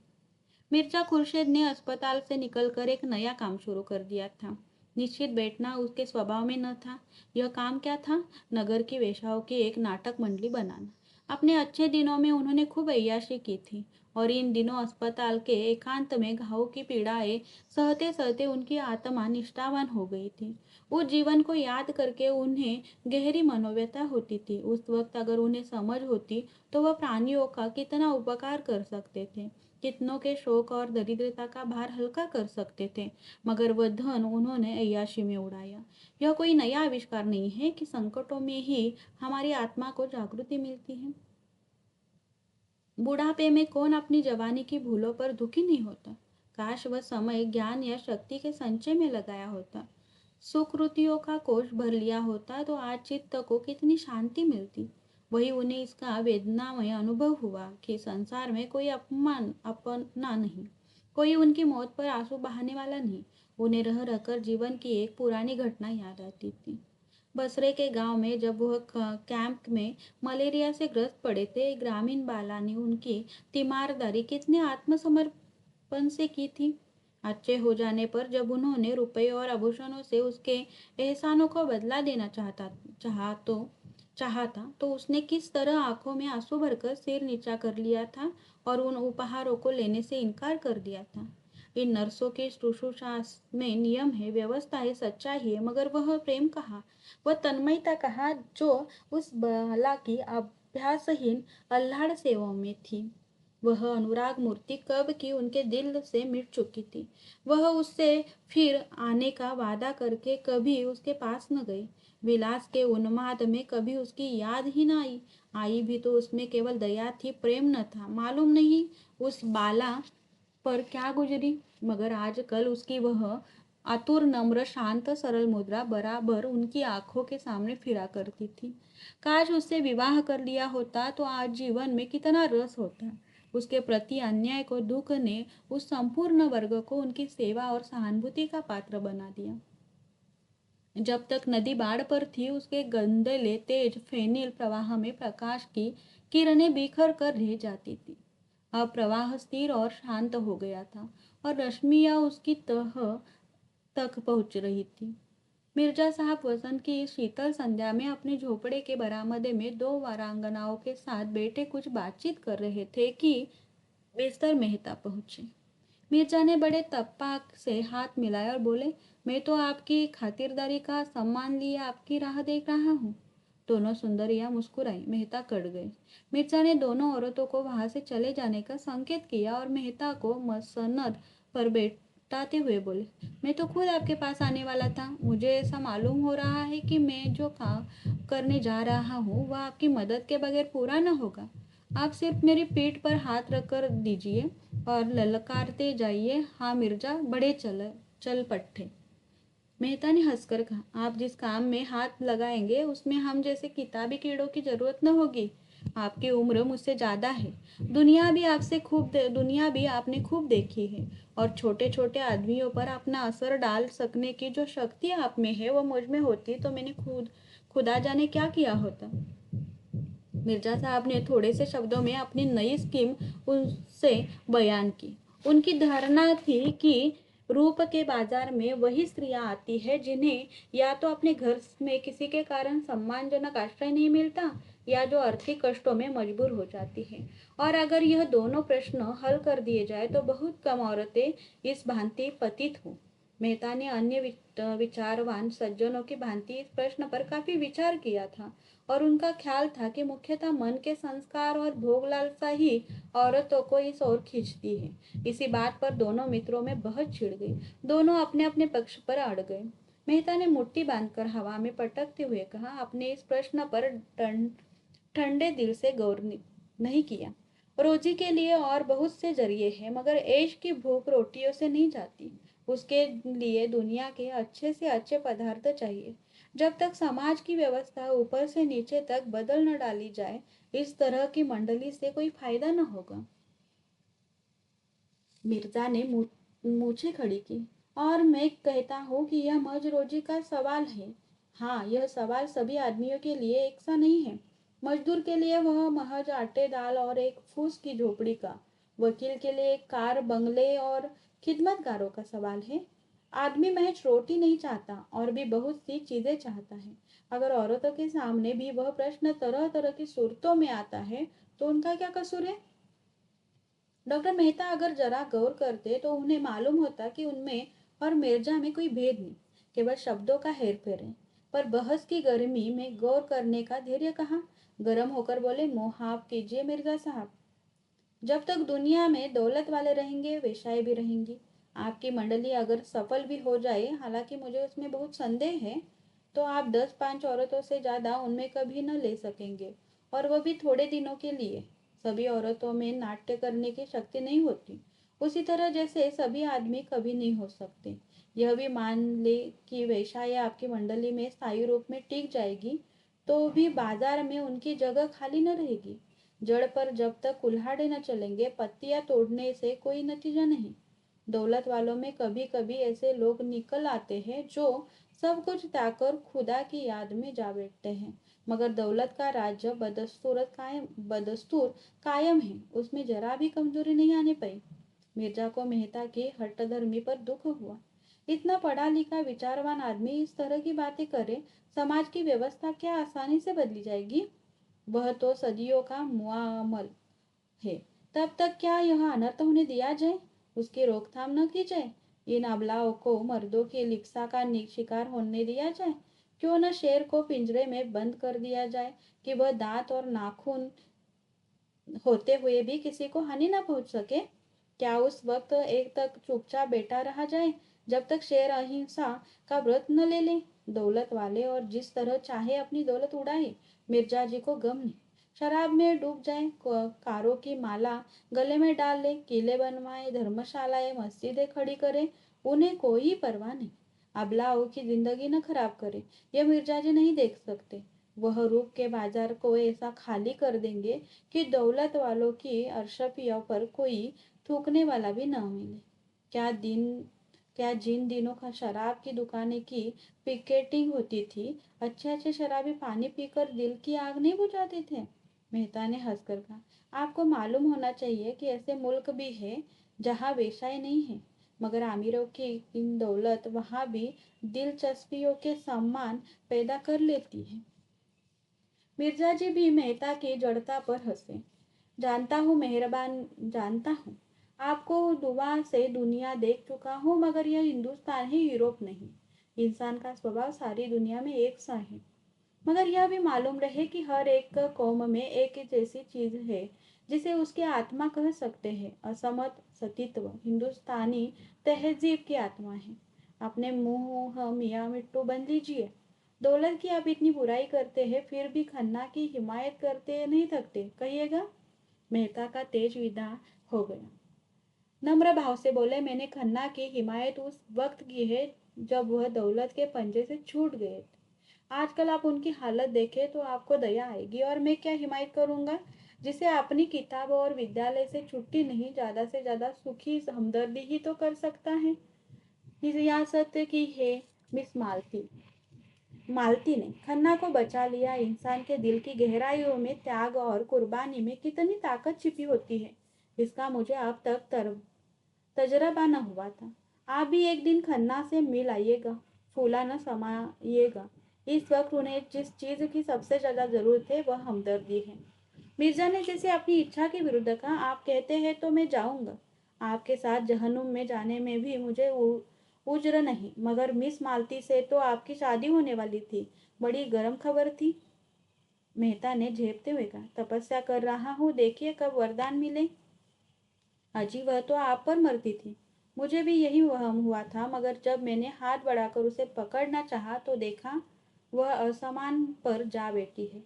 मिर्जा खुर्शीद ने अस्पताल से निकलकर एक नया काम शुरू कर दिया था। निश्चित बैठना उसके स्वभाव में न था। यह काम क्या था? नगर की वेश्याओं की एक नाटक मंडली बनाना। अपने अच्छे दिनों में उन्होंने खूब अय्याशी की थी, और इन दिनों अस्पताल के एकांत में घाव की पीड़ाएं सहते सहते उनकी आत्मा निष्ठावान हो गई थी। उस जीवन को याद करके उन्हें गहरी मनोव्यथा होती थी। उस वक्त अगर उन्हें समझ होती तो वह प्राणियों का कितना उपकार कर सकते थे, कितनों के शोक और दरिद्रता का भार हल्का कर सकते थे। मगर वह धन उन्होंने अय्याशी में उड़ाया। यह कोई नया आविष्कार नहीं है कि संकटों में ही हमारी आत्मा को जागृति मिलती है। बुढ़ापे में कौन अपनी जवानी की भूलों पर दुखी नहीं होता? काश वह समय ज्ञान या शक्ति के संचय में लगाया होता। सुकृतियों का कोष भर लिया होता तो आज चित्त को कितनी शांति मिलती। वही उन्हें इसका वेदनामय अनुभव हुआ कि संसार में कोई अपमान अपना नहीं, कोई उनकी मौत पर आंसू बहाने वाला नहीं। उन्हें रह रहकर जीवन की एक पुरानी घटना याद आती थी। बसरे के गांव में जब वह कैंप में मलेरिया से ग्रस्त पड़े थे, ग्रामीण बाला ने उनकी तीमारदारी कितने आत्मसमर्पण से की थी। अच्छे हो जाने पर जब उन्होंने रुपए और आभूषणों से उसके एहसानों को बदला देना चाहा तो उसने किस तरह आंखों में आंसू भरकर सिर नीचा कर लिया था और उन उपहारों को लेने से इनकार कर दिया था। इन नर्सों के शुश्रूषा में नियम है, व्यवस्था है, सच्चाई है, मगर वह प्रेम कहाँ, वह तन्मयता कहाँ जो उस बाला की अभ्यासहीन अल्लाड़ सेवाओं में थी। वह अनुराग मूर्ति कब की उनके दिल से मिट चुकी थी। वह उससे फिर आने का वादा करके कभी उसके पास न गई। विलास के उन्माद में कभी उसकी याद ही न आई। आई भी तो उसमें केवल दया थी, प्रेम न था। मालूम नहीं उस बाला पर क्या गुजरी, मगर आजकल उसकी वह आतुर, नम्र, शांत, सरल मुद्रा बराबर उनकी आंखों के सामने फिरा करती थी। काश उससे विवाह कर लिया होता तो आज जीवन में कितना रस होता। उसके प्रति अन्याय को दुख ने उस संपूर्ण वर्ग को उनकी सेवा और सहानुभूति का पात्र बना दिया। जब तक नदी बाढ़ पर थी, उसके गंदले तेज फेनिल प्रवाह में प्रकाश की किरणें बिखर कर रह जाती थी। अब प्रवाह स्थिर और शांत हो गया था, और रश्मियां उसकी तह तक पहुंच रही थी। मिर्जा साहब वसंत की इस शीतल संध्या में अपने झोपड़े के बरामदे में दो वारांगनाओं के साथ बैठे कुछ बातचीत कर रहे थे कि बेस्तर मेहता पहुंचे। मिर्जा ने बड़े तप्पाक से हाथ मिलाया और बोले, मैं तो आपकी खातिरदारी का सम्मान लिए आपकी राह देख रहा हूँ। दोनों सुंदरियां मुस्कुराई। मेहता कट गए। मिर्जा ने दोनों औरतों को वहां से चले जाने का संकेत किया और मेहता को मसनद पर बैठाते हुए बोले, मैं तो खुद आपके पास आने वाला था। मुझे ऐसा मालूम हो रहा है कि मैं जो काम करने जा रहा हूँ वह आपकी मदद के बगैर पूरा न होगा। आप सिर्फ मेरी पीठ पर हाथ रख कर दीजिए और ललकारते जाइए, हाँ मिर्जा, बड़े चल पट्टे। मेहता ने हंसकर कहा, आप जिस काम में हाथ लगाएंगे उसमें हम जैसे किताबी कीड़ों की जरूरत न होगी। आपकी उम्र मुझसे ज्यादा है। दुनिया भी आपने खूब देखी है, और छोटे छोटे आदमियों पर अपना असर डाल सकने की जो शक्ति आप में है वो मुझ में होती तो मैंने खुदा जाने क्या किया होता। मिर्जा साहब ने थोड़े से शब्दों में अपनी नई स्कीम उनसे बयान की। उनकी धारणा थी कि रूप के बाजार में वही स्त्रियां आती है जिन्हें या तो अपने घर में किसी के कारण सम्मानजनक आश्रय नहीं मिलता, या जो आर्थिक कष्टों में मजबूर हो जाती है। और अगर यह दोनों प्रश्न हल कर दिए जाए तो बहुत कम औरतें इस भांति पतित हो। मेहता ने अन्य विचारवान सज्जनों की भांति इस प्रश्न पर काफी विचार किया था, और उनका ख्याल था कि मुख्यतः मन के संस्कार और भोग लालसा ही औरतों को इस ओर खींचती है। इसी बात पर दोनों मित्रों में बहस छिड़ गई। दोनों अपने अपने पक्ष पर अड़ गए। मेहता ने मुट्ठी बांधकर हवा में पटकते हुए कहा, आपने इस प्रश्न पर ठंडे दिल से गौर नहीं किया। रोजी के लिए और बहुत से जरिए हैं, मगर ऐश की भूख रोटियों से नहीं जाती। उसके लिए दुनिया के अच्छे से अच्छे पदार्थ चाहिए। जब तक समाज की व्यवस्था ऊपर से नीचे तक बदल न डाली जाए, इस तरह की मंडली से कोई फायदा न होगा। मिर्जा ने मूछें खड़ी की। और मैं कहता हूँ कि यह मौज रोजी का सवाल है। हाँ, यह सवाल सभी आदमियों के लिए एक सा नहीं है। मजदूर के लिए वह महज आटे दाल और एक फूस की झोपड़ी का, वकील के लिए एक कार बंगले और खिदमतगारों का सवाल है। आदमी महज रोटी नहीं चाहता और भी बहुत सी चीजें चाहता है। अगर औरतों के सामने भी वह प्रश्न तरह तरह की सूरतों में आता है, तो उनका क्या कसूर है? डॉक्टर मेहता अगर जरा गौर करते तो उन्हें मालूम होता कि उनमें और मिर्जा में कोई भेद नहीं, केवल शब्दों का हेरफेर है। पर बहस की गर्मी में गौर करने का धैर्य कहाँ। गर्म होकर बोले, मुहाफ कीजिए मिर्जा साहब। जब तक दुनिया में दौलत वाले रहेंगे, वेश्याएं भी रहेंगी। आपकी मंडली अगर सफल भी हो जाए, हालांकि मुझे उसमें बहुत संदेह है, तो आप 10-5 औरतों से ज्यादा उनमें कभी न ले सकेंगे, और वह भी थोड़े दिनों के लिए। सभी औरतों में नाट्य करने की शक्ति नहीं होती, उसी तरह जैसे सभी आदमी कभी नहीं हो सकते। यह भी मान ले कि वेश्याएं आपकी मंडली में स्थायी रूप में टिक जाएगी, तो भी बाजार में उनकी जगह खाली न रहेगी। जड़ पर जब तक कुल्हाड़े न चलेंगे, पत्तियां तोड़ने से कोई नतीजा नहीं। दौलत वालों में कभी कभी ऐसे लोग निकल आते हैं जो सब कुछ त्यागकर खुदा की याद में जा बैठते हैं, मगर दौलत का राज्य बदस्तूर कायम है, उसमें जरा भी कमजोरी नहीं आने पाई। मिर्जा को मेहता की हठधर्मी पर दुख हुआ। इतना पढ़ा लिखा विचारवान आदमी इस तरह की बातें करे, समाज की व्यवस्था क्या आसानी से बदली जाएगी? वह तो सदियों का मुआमल है। तब तक क्या यह अनर्थ होने दिया जाए? उसकी रोकथाम न की जाए? इन अबलाओं को मर्दों की लिप्सा का शिकार होने दिया जाए? क्यों न शेर को पिंजरे में बंद कर दिया जाए कि वह दांत और नाखून होते हुए भी किसी को हानि न पहुंच सके? क्या उस वक्त एक तक चुपचाप बैठा रहा जाए जब तक शेर अहिंसा का व्रत न ले ले? दौलत वाले और जिस तरह चाहे अपनी दौलत उड़ाए, मिर्जा जी को गम नहीं। शराब में डूब जाए, कारों की माला गले में डाल ले, किले बनवाए, धर्मशालाएं मस्जिदें खड़ी करे, उन्हें कोई परवाह नहीं। अबलाओं की जिंदगी न खराब करे, यह मिर्जा जी नहीं देख सकते। वह रूप के बाजार को ऐसा खाली कर देंगे कि दौलत वालों की अरशफियों पर कोई थूकने वाला भी न मिले। क्या दिन क्या जिन दिनों का शराब की दुकानें की पिकेटिंग होती थी, अच्छे अच्छे शराबी पानी पीकर दिल की आग नहीं बुझाते थे? मेहता ने हंसकर कहा, आपको मालूम होना चाहिए कि ऐसे मुल्क भी है जहाँ वेश्याएं नहीं है, मगर अमीरों की इन दौलत वहाँ भी दिलचस्पियों के सम्मान पैदा कर लेती है। मिर्जा जी भी मेहता की जड़ता पर हंसे। जानता हूँ मेहरबान, जानता हूँ। आपको दुआ से दुनिया देख चुका हूँ, मगर यह हिंदुस्तान है, यूरोप नहीं। इंसान का स्वभाव सारी दुनिया में एक सा है। मगर यह भी मालूम रहे कि हर एक कौम में एक जैसी चीज है जिसे उसकी आत्मा कह सकते हैं, असमत सतीत्व। हिंदुस्तानी तहजीब की आत्मा है। अपने मुंह मियाँ मिट्टू बन लीजिए। दौलत की आप इतनी बुराई करते हैं, फिर भी खन्ना की हिमायत करते नहीं थकते, कहिएगा? मेहता का तेज विदा हो गया। नम्र भाव से बोले, मैंने खन्ना की हिमायत उस वक्त की है जब वह दौलत के पंजे से छूट गए थे। आजकल आप उनकी हालत देखें तो आपको दया आएगी, और मैं क्या हिमायत करूंगा जिसे अपनी किताब और विद्यालय से छुट्टी नहीं, ज्यादा से ज्यादा सुखी हमदर्दी ही तो कर सकता है। रियासत की है मिस मालती ने खन्ना को बचा लिया। इंसान के दिल की गहराइयों में त्याग और कुर्बानी में कितनी ताकत छिपी होती है, इसका मुझे अब तक तजरबा न हुआ था। आप भी एक दिन खन्ना से मिल आइएगा, फूला न समाइएगा। इस वक्त उन्हें जिस चीज की सबसे ज्यादा जरूरत है वह हमदर्दी है। मिर्जा ने जैसे अपनी इच्छा के विरुद्ध कहा, आप कहते हैं तो मैं जाऊंगा। आपके साथ जहन्नुम में जाने में भी मुझे उज्र नहीं, मगर मिस मालती से तो आपकी शादी होने वाली थी, बड़ी गर्म खबर थी। मेहता ने झेपते हुए कहा, तपस्या कर रहा हूँ, देखिए कब वरदान मिले। अजी, वह तो आप पर मरती थी। मुझे भी यही वहम हुआ था, मगर जब मैंने हाथ बढ़ाकर उसे पकड़ना चाहा तो देखा वह असमान पर जा बैठी है।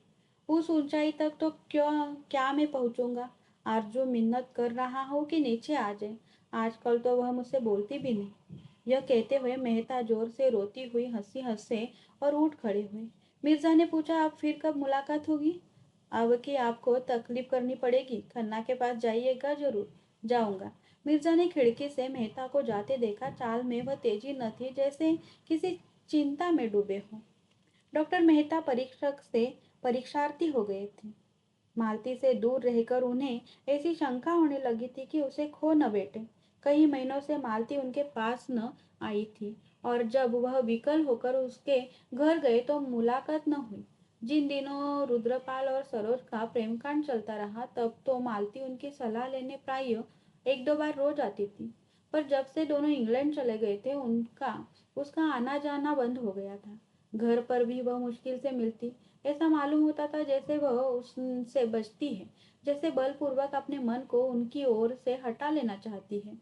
उस ऊंचाई तक तो क्यों क्या मैं पहुंचूंगा? आरजू मिन्नत कर रहा हूँ कि नीचे आ जाए। आजकल तो वह मुझसे बोलती भी नहीं। यह कहते हुए मेहता जोर से रोती हुई हंसे और उठ खड़े हुए। मिर्जा ने पूछा, अब फिर कब मुलाकात होगी? अब कि आपको तकलीफ करनी पड़ेगी। खन्ना के पास जाइएगा जरूर। जाऊंगा। मिर्जा ने खिड़की से मेहता को जाते देखा। चाल में वह तेजी न थी, जैसे किसी चिंता में डूबे हों। डॉक्टर मेहता परीक्षक से परीक्षार्थी हो गए थे। मालती से दूर रहकर उन्हें ऐसी शंका होने लगी थी कि उसे खो न बैठे। कई महीनों से मालती उनके पास न आई थी, और जब वह विकल होकर उसके घर गए तो मुलाकात न हुई। जिन दिनों रुद्रपाल और सरोज का प्रेमकांड चलता रहा, तब तो मालती उनकी सलाह लेने प्राय एक दो बार रोज आती थी। पर जब से दोनों इंग्लैंड चले गए थे, उनका उसका आना जाना बंद हो गया था। घर पर भी वह मुश्किल से मिलती। ऐसा मालूम होता था जैसे वह उससे बचती है, जैसे बलपूर्वक अपने मन को उनकी ओर से हटा लेना चाहती है।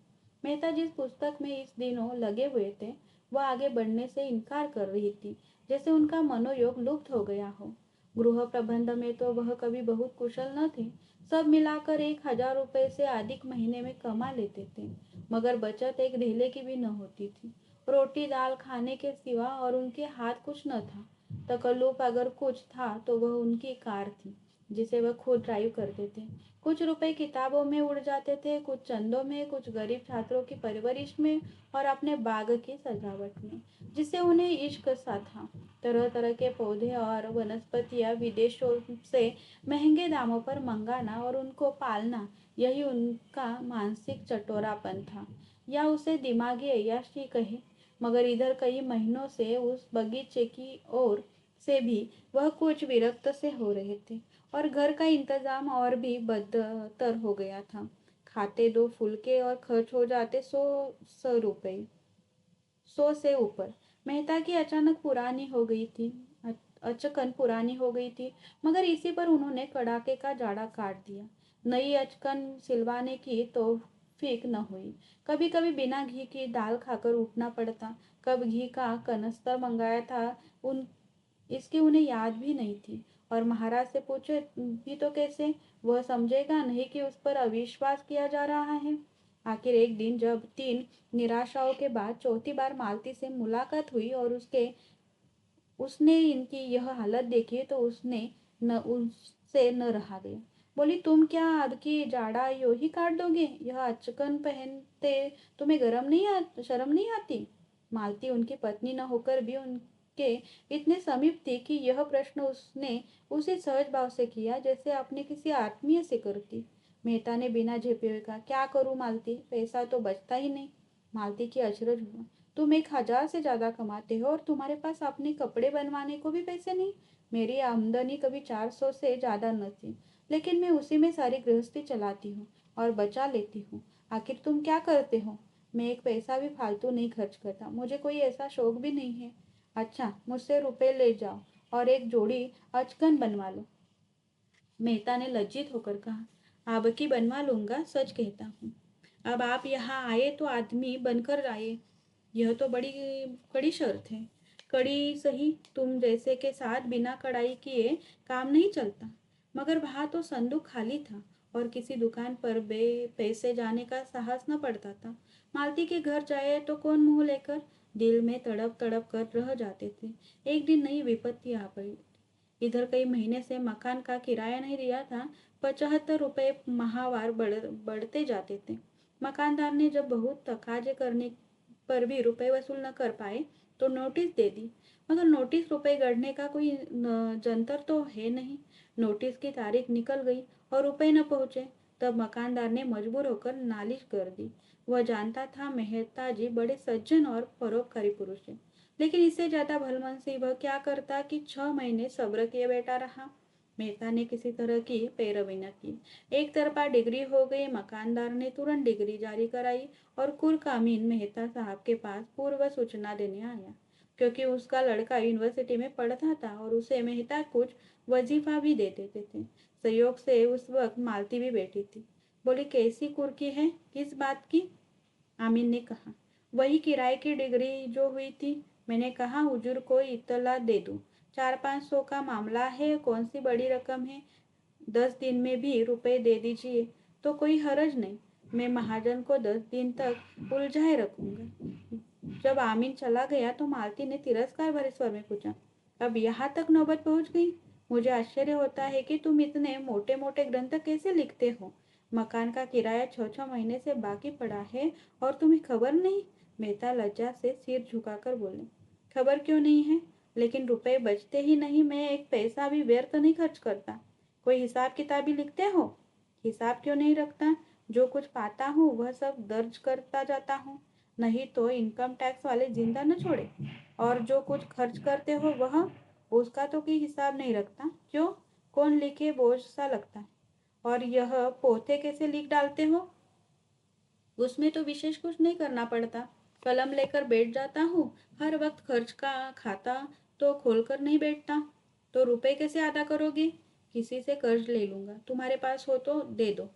मेहता जिस पुस्तक में इस दिनों लगे हुए थे, वह आगे बढ़ने से इनकार कर रही थी, जैसे उनका मनोयोग लुप्त हो गया हो। गृह प्रबंध में तो वह कभी बहुत कुशल न थे। सब मिलाकर 1,000 रुपये से अधिक महीने में कमा लेते थे, मगर बचत एक ढेले की भी न होती थी। रोटी दाल खाने के सिवा और उनके हाथ कुछ न था। तकल्लुफ अगर कुछ था तो वह उनकी कार थी, जिसे वह खुद ड्राइव करते थे। कुछ रुपए किताबों में उड़ जाते थे, कुछ चंदों में, कुछ गरीब छात्रों की परवरिश में और अपने बाग की सजावट में, जिससे उन्हें इश्क सा था। तरह तरह के पौधे और वनस्पतियां विदेशों से महंगे दामों पर मंगाना और उनको पालना, यही उनका मानसिक चटोरापन था, या उसे दिमागी अय्याशी कहे। मगर इधर कई महीनों से उस बगीचे की ओर से भी वह कुछ विरक्त से हो रहे थे, और घर का इंतजाम और भी बदतर हो गया था। खाते दो फुलके और खर्च हो जाते 100 100 से ऊपर। मेहता की अचानक पुरानी हो गई थी अचकन पुरानी हो गई थी, मगर इसी पर उन्होंने कड़ाके का जाड़ा काट दिया। नई अचकन सिलवाने की तौफीक न हुई। कभी कभी बिना घी की दाल खाकर उठना पड़ता। कब घी का कनस्तर मंगाया था उन इसकी उन्हें याद भी नहीं थी। और महाराज से पूछे भी तो कैसे? वह समझेगा नहीं कि उस पर अविश्वास किया जा रहा है। आखिर एक दिन जब 3 निराशाओं के बाद चौथी बार मालती से मुलाकात हुई और उसने इनकी यह हालत देखी, तो उससे न रहा गया। बोली, तुम क्या अब की जाड़ा यो ही काट दोगे? यह अचकन पहनते तुम्हें शर्म नहीं आती? मालती उनकी पत्नी न होकर भी उनके इतने समीप थी कि यह प्रश्न उसने उसी सहज भाव से किया जैसे अपने किसी आत्मीय से करती। मेहता ने बिना झेपे हुए कहा, क्या करूं मालती, पैसा तो बचता ही नहीं। मालती की अचरज हुआ। तुम 1,000 से ज्यादा कमाते हो और तुम्हारे पास अपने कपड़े बनवाने को भी पैसे नहीं। मेरी आमदनी कभी 400 से ज्यादा न थी, लेकिन मैं उसी में सारी गृहस्थी चलाती हूँ और बचा लेती हूँ। आखिर तुम क्या करते हो? मैं एक पैसा भी फालतू नहीं खर्च करता। मुझे कोई ऐसा शौक भी नहीं है। अच्छा, मुझसे रुपए ले जाओ और एक जोड़ी अचकन बनवा लो। मेहता ने लज्जित होकर कहा, अब की बनवा लूंगा, सच कहता हूँ। अब आप यहाँ आए तो आदमी बनकर आए। यह तो बड़ी कड़ी शर्त है। कड़ी सही, तुम जैसे के साथ बिना कड़ाई किए काम नहीं चलता। मगर वहां तो संदूक खाली था और किसी दुकान पर बे पैसे जाने का साहस न पड़ता था। मालती के घर जाए तो कौन मुंह लेकर? दिल में तड़प तड़प कर रह जाते थे। एक दिन नई विपत्ति आ पड़ी। इधर कई महीने से मकान का किराया नहीं दिया था। 75 रुपये माहवार बढ़ते जाते थे। मकानदार ने जब बहुत तकाजे करने पर भी रुपए वसूल न कर पाए तो नोटिस दे दी। मगर नोटिस रुपए गढ़ने का कोई जंतर तो है नहीं। नोटिस की तारीख निकल गई और रुपए न पहुंचे। तब मकानदार ने मजबूर होकर नालिश कर दी। वह जानता था मेहता जी बड़े सज्जन और परोपकारी पुरुष हैं, लेकिन इससे ज्यादा भलमनसी वह क्या करता कि 6 महीने सब्र किए बैठा रहा। मेहता ने किसी तरह की पैरवी न की। एक तरफा डिग्री हो गई। मकानदार ने तुरंत डिग्री जारी कराई और कुरकामीन मेहता साहब के पास पूर्व सूचना देने आया, क्योंकि उसका लड़का यूनिवर्सिटी में पढ़ता था और उसे मेहता कुछ वजीफा भी दे देते थे। संयोग से उस वक्त मालती भी बैठी थी। बोली, कैसी कुर्की है? किस बात की? आमीन ने कहा। वही किराए की डिग्री जो हुई थी। मैंने कहा, हुजूर को इत्तला दे दूं। 400-500 का मामला है, कौन सी बड़ी रकम है। 10 दिन में भी रुपए दे दीजिए तो कोई हरज नहीं। मैं महाजन को 10 दिन तक उलझाए रखूंगा। जब आमीन चला गया तो मालती ने तिरस्कार भरे स्वर में पूछा, अब यहाँ तक नौबत पहुंच गई। मुझे आश्चर्य होता है कि तुम इतने मोटे मोटे ग्रंथ कैसे लिखते हो। मकान का किराया 6-6 महीने से बाकी पड़ा है और तुम्हें खबर नहीं। मेहता लज्जा से सिर झुकाकर बोले, खबर क्यों नहीं है, लेकिन रुपए बचते ही नहीं। मैं एक पैसा भी व्यर्थ नहीं खर्च करता। कोई हिसाब किताब भी लिखते हो। हिसाब क्यों नहीं रखता। जो कुछ पाता हूँ वह सब दर्ज करता जाता हूँ, नहीं तो इनकम टैक्स वाले जिंदा न छोड़े। और जो कुछ खर्च करते हो वह, उसका तो कोई हिसाब नहीं रखता। क्यों, कौन लिखे, बोझ सा लगता है। और यह पोथे कैसे लिख डालते हो। उसमें तो विशेष कुछ नहीं करना पड़ता। कलम लेकर बैठ जाता हूँ। हर वक्त खर्च का खाता तो खोलकर नहीं बैठता। तो रुपए कैसे अदा करोगे। किसी से कर्ज ले लूंगा, तुम्हारे पास हो तो दे दो।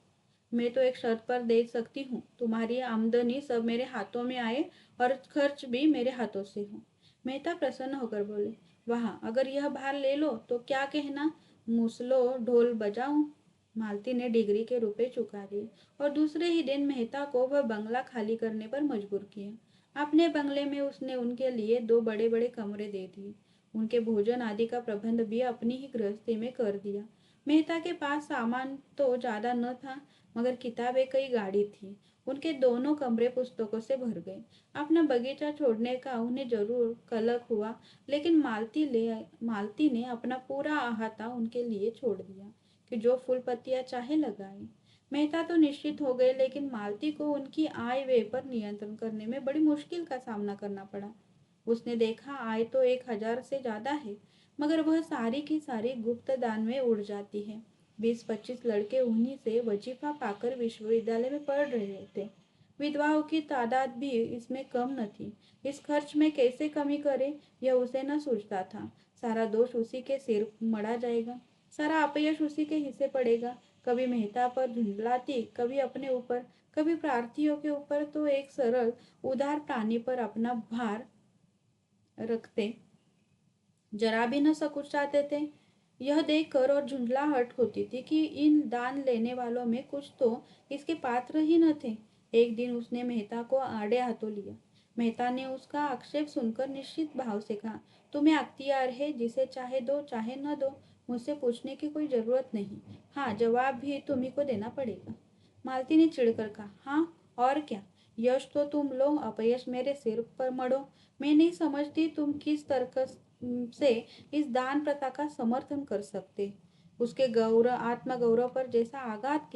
मैं तो एक शर्त पर दे सकती हूँ, तुम्हारी आमदनी सब मेरे हाथों में आए और खर्च भी मेरे हाथों से हो। मेहता प्रसन्न होकर बोले, वाह, अगर यह भार ले लो तो क्या कहना, मूसलो ढोल बजाऊं। मालती ने डिग्री के रुपए चुका दिए और दूसरे ही दिन मेहता को वह बंगला खाली करने पर मजबूर किया। अपने बंगले में उसने उनके लिए 2 बड़े-बड़े कमरे दे दिए। उनके भोजन आदि का प्रबंध भी अपनी ही गृहस्थी में कर दिया। मेहता के पास सामान तो ज्यादा न था, मगर किताबें कई गाड़ी थी। उनके दोनों कमरे पुस्तकों से भर गए। अपना बगीचा छोड़ने का उन्हें जरूर कलक हुआ, लेकिन मालती ने अपना पूरा अहाता उनके लिए छोड़ दिया कि जो फूल पत्तियां चाहे लगाए। मेहता तो निश्चित हो गए, लेकिन मालती को उनकी आय व्यय पर नियंत्रण करने में बड़ी मुश्किल का सामना करना पड़ा। उसने देखा, आय तो 1,000 से ज्यादा है, मगर वह सारी की सारी गुप्त दान में उड़ जाती है। 20-25 लड़के उन्हीं से वजीफा पाकर विश्वविद्यालय में पढ़ रहे थे। विधवाओं की तादाद भी इसमें कम न थी। इस खर्च में कैसे कमी करे, यह उसे न सूझता था। सारा दोष उसी के सिर मढ़ा जाएगा, सारा अपयश उसी के हिस्से पड़ेगा। कभी मेहता पर झुंझलाती, कभी अपने ऊपर, कभी प्रार्थियों के ऊपर, तो एक सरल उदार प्राणी पर अपना भार रखते जरा भी न सकुचाते थे। यह देखकर और झुंझलाहट होती थी कि इन दान लेने वालों में कुछ तो इसके पात्र ही न थे। एक दिन उसने मेहता को आड़े हाथों लिया। मेहता ने उसका आक्षेप सुनकर निश्चित भाव से कहा, तुम्हें अख्तियार है, जिसे चाहे दो चाहे न दो, मुझसे पूछने की कोई जरूरत नहीं। हाँ, जवाब भी तुम्ही को देना पड़ेगा। मालती ने चिढ़कर कहा, हाँ और क्या, यश तो तुम लो, अपयश मेरे सिर पर मढ़ो। मैं नहीं समझती तुम किस तर्क से इस दान प्रथा का समर्थन कर सकते। उसके गौरव, आत्मगौरव पर जैसा आघात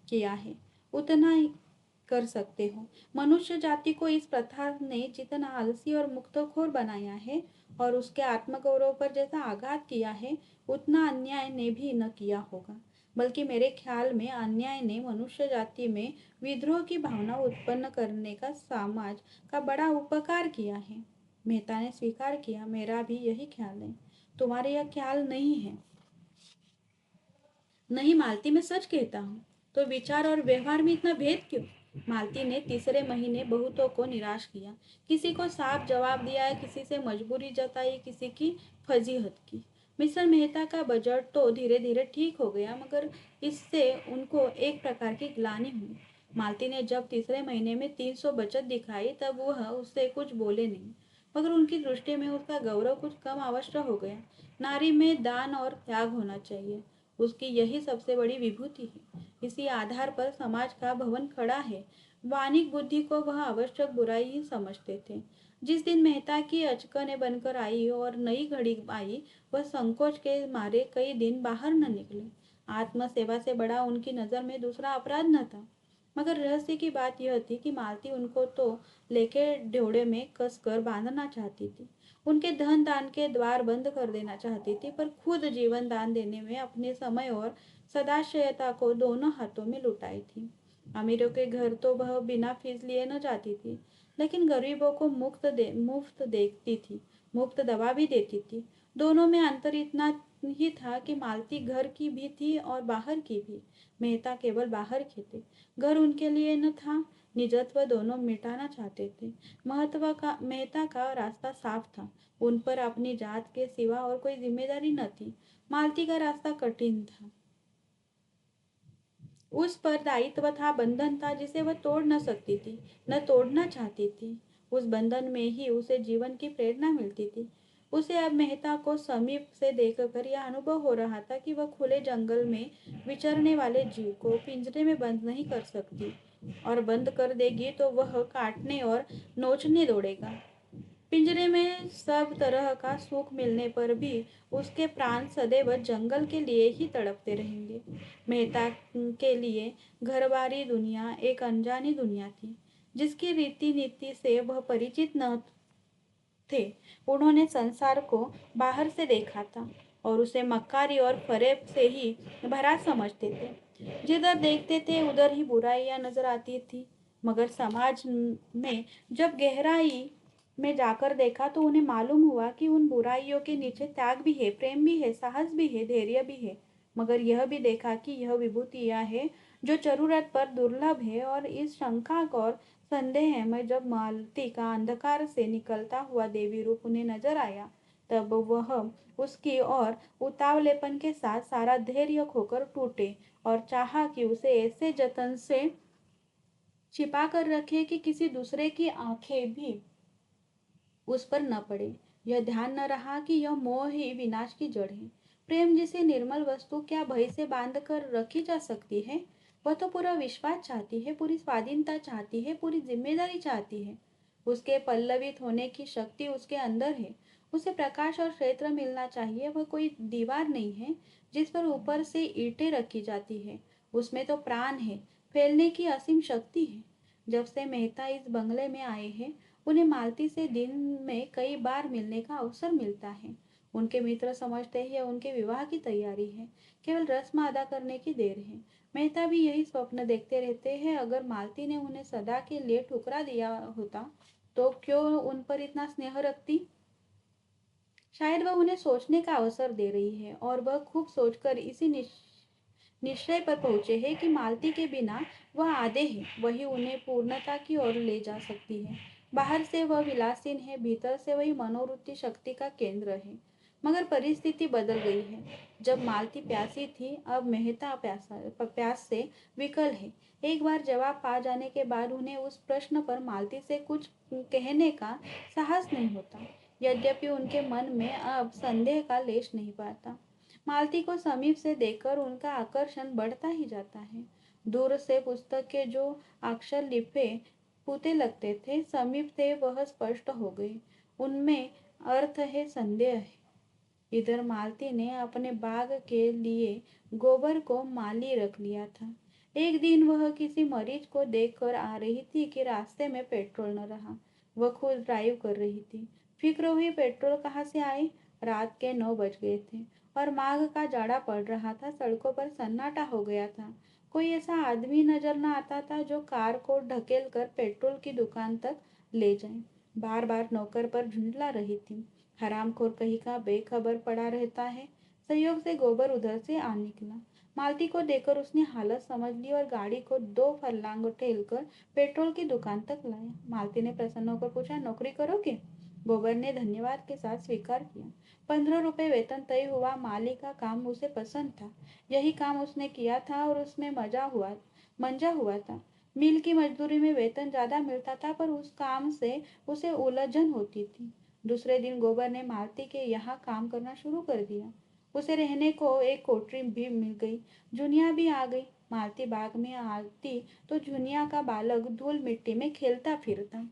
किया है, उतना ही कर सकते हो। मनुष्य जाति को इस प्रथा ने जितना आलसी और मुक्तखोर बनाया है और उसके आत्मगौरव पर जैसा आघात किया है, उतना अन्याय ने भी न किया होगा। बल्कि मेरे ख्याल में अन्याय ने मनुष्य जाति में विद्रोह की भावना उत्पन्न करने का समाज का बड़ा उपकार किया है। मेहता ने स्वीकार किया, मेरा भी यही ख्याल है। तुम्हारे यह ख्याल नहीं है। नहीं मालती, मैं सच कहता हूँ। तो विचार और व्यवहार में इतना भेद क्यों। मालती ने तीसरे महीने बहुतों को निराश किया। किसी को साफ जवाब दिया, किसी से मजबूरी जताई, किसी की फजीहत की। मिस्टर मेहता का बजट तो धीरे धीरे ठीक हो गया, मगर इससे उनको एक प्रकार की ग्लानि हुई। मालती ने जब तीसरे महीने में 300 बचत दिखाई, तब वह उससे कुछ बोले नहीं, मगर उनकी दृष्टि में उसका गौरव कुछ कम आवश्यक हो गया। नारी में दान और त्याग होना चाहिए, उसकी यही सबसे बड़ी विभूति है। इसी आधार पर समाज का भवन खड़ा है। वानिक बुद्धि को वह आवश्यक बुराई ही समझते थे। जिस दिन मेहता की अचकने बनकर आई और नई घड़ी आई, वह संकोच के मारे कई दिन बाहर न निकले। आत्म सेवा से बड़ा उनकी नजर में दूसरा अपराध न था। मगर रहस्य की बात यह थी कि मालती उनको तो लेके ढोड़े में कस कर बांधना चाहती थी, उनके धन दान के द्वार बंद कर देना चाहती थी, पर खुद जीवन दान देने में अपने समय और सदाशयता को दोनों हाथों में लुटाई थी। अमीरों के घर तो वह बिना फीस लिए न जाती थी, लेकिन गरीबों को मुफ्त देखती थी, मुफ्त दवा भी देती थी। दोनों में अंतर इतना ही था कि मालती घर की भी थी और बाहर की भी। मेहता केवल बाहर के थे। घर उनके लिए न था, निजत्व दोनों मिटाना चाहते थे। मेहता का रास्ता साफ था। उन पर अपनी जात के सिवा और कोई जिम्मेदारी न थी। मालती का रास्ता कठिन था। उस पर दायित्व था, बंधन था जिसे वह तोड़ न सकती थी, न तोड़ना चाहती थी। उस बंधन में ही उसे जीवन की प्रेरणा मिलती थी। उसे अब मेहता को समीप से देखकर यह अनुभव हो रहा था कि वह खुले जंगल में विचरने वाले जीव को पिंजरे में बंद नहीं कर सकती, और बंद कर देगी तो वह काटने और नोचने दौड़ेगा। पिंजरे में सब तरह का सुख मिलने पर भी उसके प्राण सदैव जंगल के लिए ही तड़पते रहेंगे। मेहता के लिए घरबारी दुनिया एक अनजानी दुनिया थी, जिसकी रीति नीति से वह परिचित न थे। उन्होंने संसार को बाहर से देखा था और उसे मक्कारी और फरेब से ही भरा समझते थे। जिधर देखते थे उधर ही बुराइयां नजर आती थी। मगर समाज में जब गहराई में जाकर देखा तो उन्हें मालूम हुआ कि उन बुराइयों के नीचे त्याग भी है, प्रेम भी है, साहस भी है, धैर्य भी है। मगर यह भी देखा कि यह विभूतियां है जो जरूरत पर दुर्लभ है। और इस शंका और संदेह में जब मालती का अंधकार से निकलता हुआ देवी रूप उन्हें नजर आया, तब वह उसकी ओर उतावलेपन के साथ सारा धैर्य खोकर टूटे और चाहा कि उसे ऐसे जतन से छिपा कर रखे कि किसी दूसरे की आंखें भी उस पर न पड़े। यह ध्यान न रहा कि यह मोह ही विनाश की जड़ है। प्रेम जैसी निर्मल वस्तु क्या भय से बांध कर रखी जा सकती है? वह तो पूरा विश्वास चाहती है, पूरी स्वाधीनता चाहती है, पूरी जिम्मेदारी चाहती है। उसके पल्लवित होने की शक्ति उसके अंदर है। उसे प्रकाश और क्षेत्र मिलना चाहिए। वह कोई दीवार नहीं है जिस पर ऊपर से ईंटें रखी जाती है। उसमें तो प्राण है, फैलने की असीम शक्ति है। जब से मेहता इस बंगले में आए हैं, उन्हें मालती से दिन में कई बार मिलने का अवसर मिलता है। उनके मित्र समझते हैं उनके विवाह की तैयारी है, केवल रस्म अदा करने की देर है। मेहता भी यही स्वप्न देखते रहते हैं। अगर मालती ने उन्हें सदा के लिए ठुकरा दिया होता तो क्यों उन पर इतना स्नेह रखती? शायद वह उन्हें सोचने का अवसर दे रही है, और वह खूब सोचकर इसी निश्चय पर पहुंचे हैं कि मालती के बिना वह आधे है, वही उन्हें पूर्णता की ओर ले जा सकती है। बाहर से वह विलासीन है, भीतर से वही मनोवृत्ति शक्ति का केंद्र है। मगर परिस्थिति बदल गई है। जब मालती प्यासी थी, अब मेहता प्यास से विकल है। एक बार जवाब पा जाने के बाद उन्हें उस प्रश्न पर मालती से कुछ कहने का साहस नहीं होता। यद्यपि उनके मन में अब संदेह का लेश नहीं पाता। मालती को समीप से देखकर उनका आकर्षण बढ़ता ही जाता है। दूर से पुस्तक के जो अक्षर लिपे पुते लगते थे, समीप थे वह स्पष्ट हो गए। उनमें अर्थ है, संदेह है। इधर मालती ने अपने बाग के लिए गोबर को माली रख लिया था। एक दिन वह किसी मरीज को देखकर आ रही थी कि रास्ते में पेट्रोल न रहा। वह खुद ड्राइव कर रही थी। फिक्र हुई, पेट्रोल कहाँ से आए? रात के 9 बज गए थे और माघ का जाड़ा पड़ रहा था। सड़कों पर सन्नाटा हो गया था। कोई ऐसा आदमी नजर न आता था जो कार को ढकेल कर पेट्रोल की दुकान तक ले जाए। बार बार नौकर पर झुंझला रही थी। हरामखोर कहीं का बेखबर पड़ा रहता है। संयोग से गोबर उधर से आ निकला। मालती को देखकर उसने हालत समझ ली और गाड़ी को 2 फर्लांग ठेलकर पेट्रोल की दुकान तक लाया। मालती ने प्रसन्न होकर पूछा, नौकरी करोगे? गोबर ने धन्यवाद के साथ स्वीकार किया। 15 रुपए वेतन तय हुआ। माली का काम उसे पसंद था। यही काम उसने किया था और उसमें मंजा हुआ था। मिल की मजदूरी में वेतन ज्यादा मिलता था, पर उस काम से उसे उलझन होती थी। दूसरे दिन गोबर ने मालती के यहाँ काम करना शुरू कर दिया। उसे रहने को एक कोठरी भी मिल गई। जुनिया भी आ गई। मालती बाग में आती तो जुनिया का बालक धूल मिट्टी में खेलता फिरता।